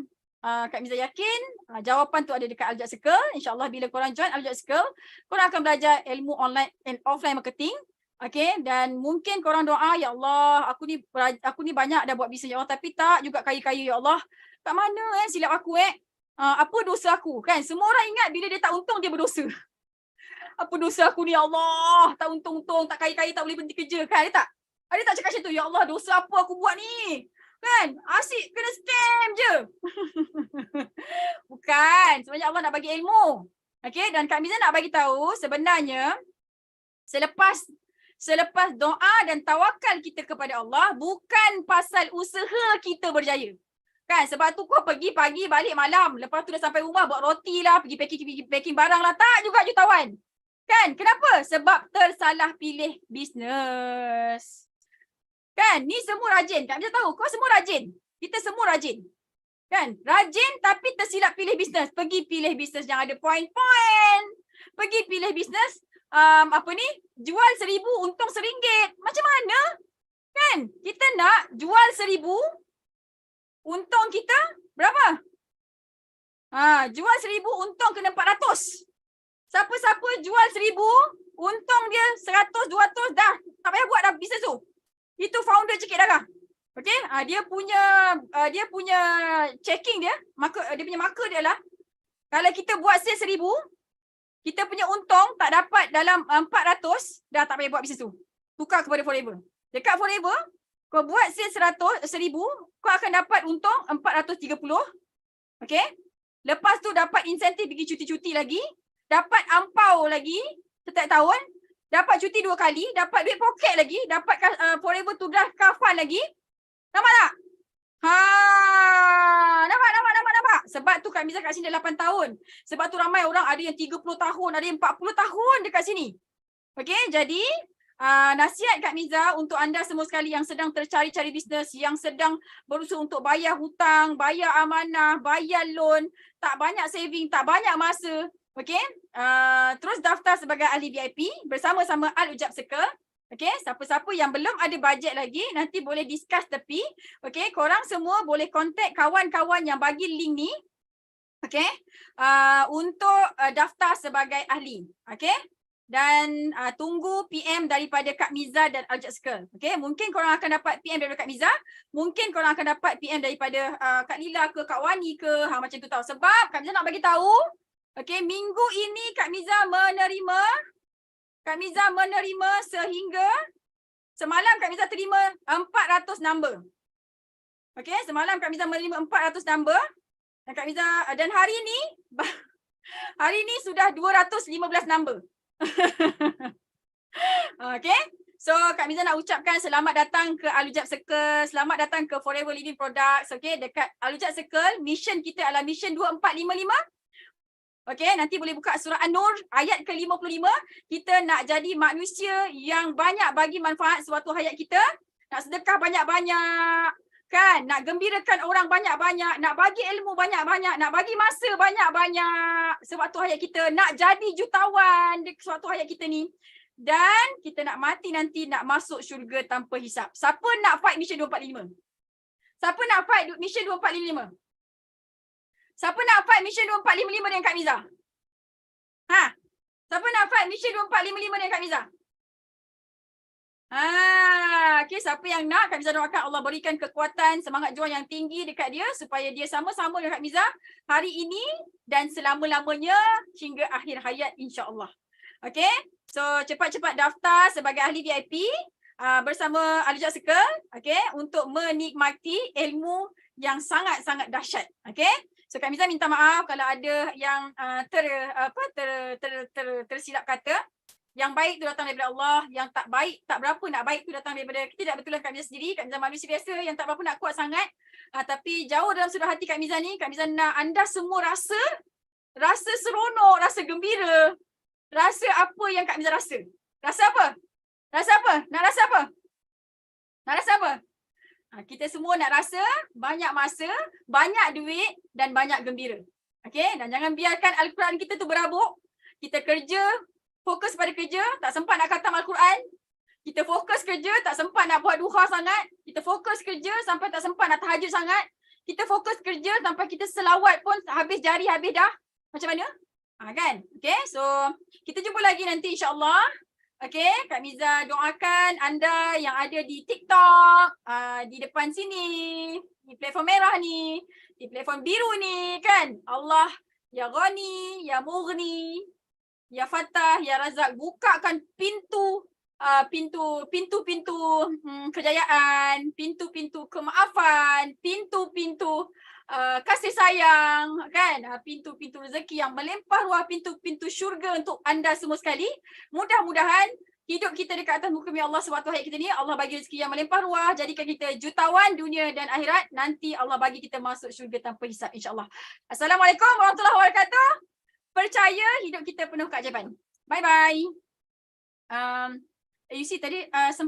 yakin jawapan tu ada dekat Al-Jad Circle. InsyaAllah bila korang join Al-Jad Circle, korang akan belajar ilmu online and offline marketing. Okay, dan mungkin korang doa, ya Allah, aku ni banyak dah buat bisnes, ya Allah, tapi tak juga kaya-kaya, ya Allah. Kat mana silap aku apa dosa aku kan? Semua orang ingat bila dia tak untung dia berdosa. Apa dosa aku ni, ya Allah, tak untung-untung, tak kaya-kaya, tak boleh berhenti kerja kan? Ada tak? Ada tak cakap macam tu? Ya Allah, dosa apa aku buat ni? Kan? Asyik kena scam je. Bukan. Sebenarnya Allah nak bagi ilmu. Okay, dan Kak Miza nak bagi tahu sebenarnya selepas doa dan tawakal kita kepada Allah, bukan pasal usaha kita berjaya. Kan, sebab tu kau pergi pagi balik malam. Lepas tu dah sampai rumah buat roti lah, pergi packing barang lah. Tak juga jutawan. Kan, kenapa? Sebab tersalah pilih bisnes. Kan, ni semua rajin. Kak Miza tahu, kau semua rajin. Kita semua rajin. Kan, rajin tapi tersilap pilih bisnes. Pergi pilih bisnes yang ada point-point. Pergi pilih bisnes, jual 1,000, untung RM1. Macam mana? Kan, kita nak jual 1,000, untung kita berapa? Jual 1,000, untung kena 400. Siapa-siapa jual 1,000, untung dia 100, 200 dah. Tak payah buat dah bisnes tu. Itu founder cekik darah. Okay, dia punya checking dia, dia punya marker dia lah. Kalau kita buat sales 1,000, kita punya untung tak dapat dalam 400, dah tak payah buat bisnes tu. Tukar kepada Forever. Dekat Forever, kau buat sales 1,000, kau akan dapat untung 430. Okay, lepas tu dapat insentif pergi cuti-cuti lagi. Dapat ampau lagi setiap tahun, dapat cuti 2 kali, dapat duit poket lagi, dapat Forever tu dah kafan lagi. Nampak tak? Nampak. Sebab tu Kak Miza kat sini dah 8 tahun. Sebab tu ramai orang ada yang 30 tahun, ada yang 40 tahun dekat sini. Okay, jadi nasihat Kak Miza untuk anda semua sekali yang sedang tercari-cari bisnes, yang sedang berusaha untuk bayar hutang, bayar amanah, bayar loan, tak banyak saving, tak banyak masa. Okay, terus daftar sebagai ahli VIP bersama-sama Al-Jad Circle. Okay, siapa-siapa yang belum ada bajet lagi, nanti boleh discuss tepi. Okay, korang semua boleh contact kawan-kawan yang bagi link ni. Okay, untuk daftar sebagai ahli. Okay, dan tunggu PM daripada Kak Miza dan Al-Jad Circle. Okay, mungkin korang akan dapat PM daripada Kak Miza. Mungkin korang akan dapat PM daripada Kak Lila ke, Kak Wani ke. Macam tu tau. Sebab Kak Miza nak bagi tahu. Okay, minggu ini Kak Miza menerima sehingga semalam Kak Miza terima 400 number. Okay, semalam Kak Miza menerima 400 number. Dan Kak Miza, dan hari ni sudah 215 number. Okay, so Kak Miza nak ucapkan selamat datang ke Al-Jad Circle, selamat datang ke Forever Living Products. Okay, dekat Al-Jad Circle, mission kita adalah mission 2455. Okay, nanti boleh buka surah An-Nur ayat ke-55. Kita nak jadi manusia yang banyak bagi manfaat sewaktu hayat kita. Nak sedekah banyak-banyak. Kan? Nak gembirakan orang banyak-banyak. Nak bagi ilmu banyak-banyak. Nak bagi masa banyak-banyak sewaktu hayat kita. Nak jadi jutawan sewaktu hayat kita ni. Dan kita nak mati nanti nak masuk syurga tanpa hisap. Siapa nak fight mission 245? Siapa nak fight mission 2455? Siapa nak fight mission 2455 dengan Kak Miza? Ha? Siapa nak fight mission 2455 dengan Kak Miza? Okay, siapa yang nak, Kak Miza doakan Allah berikan kekuatan, semangat juang yang tinggi dekat dia supaya dia sama-sama dengan Kak Miza hari ini dan selama-lamanya hingga akhir hayat insya-Allah. Okay, so cepat-cepat daftar sebagai ahli VIP bersama Al-Hijab Circle, okay, untuk menikmati ilmu yang sangat-sangat dahsyat. Okay, so Kak Miza minta maaf kalau ada yang tersilap kata. Yang baik tu datang daripada Allah, yang tak baik, tak berapa nak baik tu datang daripada kita. Tidak betul Kak Miza sendiri, Kak Miza manusia biasa yang tak berapa nak kuat sangat. Tapi jauh dalam sudut hati Kak Miza ni, Kak Miza nak anda semua rasa seronok, rasa gembira, rasa apa yang Kak Miza rasa. Rasa apa? Rasa apa? Nak rasa apa? Nak rasa apa? Kita semua nak rasa banyak masa, banyak duit dan banyak gembira. Okay? Dan jangan biarkan Al-Quran kita tu berabuk. Kita kerja, fokus pada kerja, tak sempat nak khatam Al-Quran. Kita fokus kerja, tak sempat nak buat duha sangat. Kita fokus kerja sampai tak sempat nak tahajud sangat. Kita fokus kerja sampai kita selawat pun habis jari, habis dah. Macam mana? Kan? Okay, so kita jumpa lagi nanti insyaAllah. Okay, Kak Miza doakan anda yang ada di TikTok, di depan sini, di platform merah ni, di platform biru ni kan. Allah, Ya Ghani, Ya Mughni, Ya Fattah, Ya Razak, bukakan pintu kejayaan, pintu-pintu kemaafan, pintu-pintu kasih sayang, kan? Pintu-pintu rezeki yang melimpah ruah, pintu-pintu syurga untuk anda semua sekali. Mudah-mudahan hidup kita dekat atas muka Allah sewaktu hayat kita ni, Allah bagi rezeki yang melimpah ruah, jadikan kita jutawan dunia dan akhirat. Nanti Allah bagi kita masuk syurga tanpa hisap insya-Allah. Assalamualaikum warahmatullahi wabarakatuh. Percaya hidup kita penuh keajaiban. Bye-bye. You see tadi sempat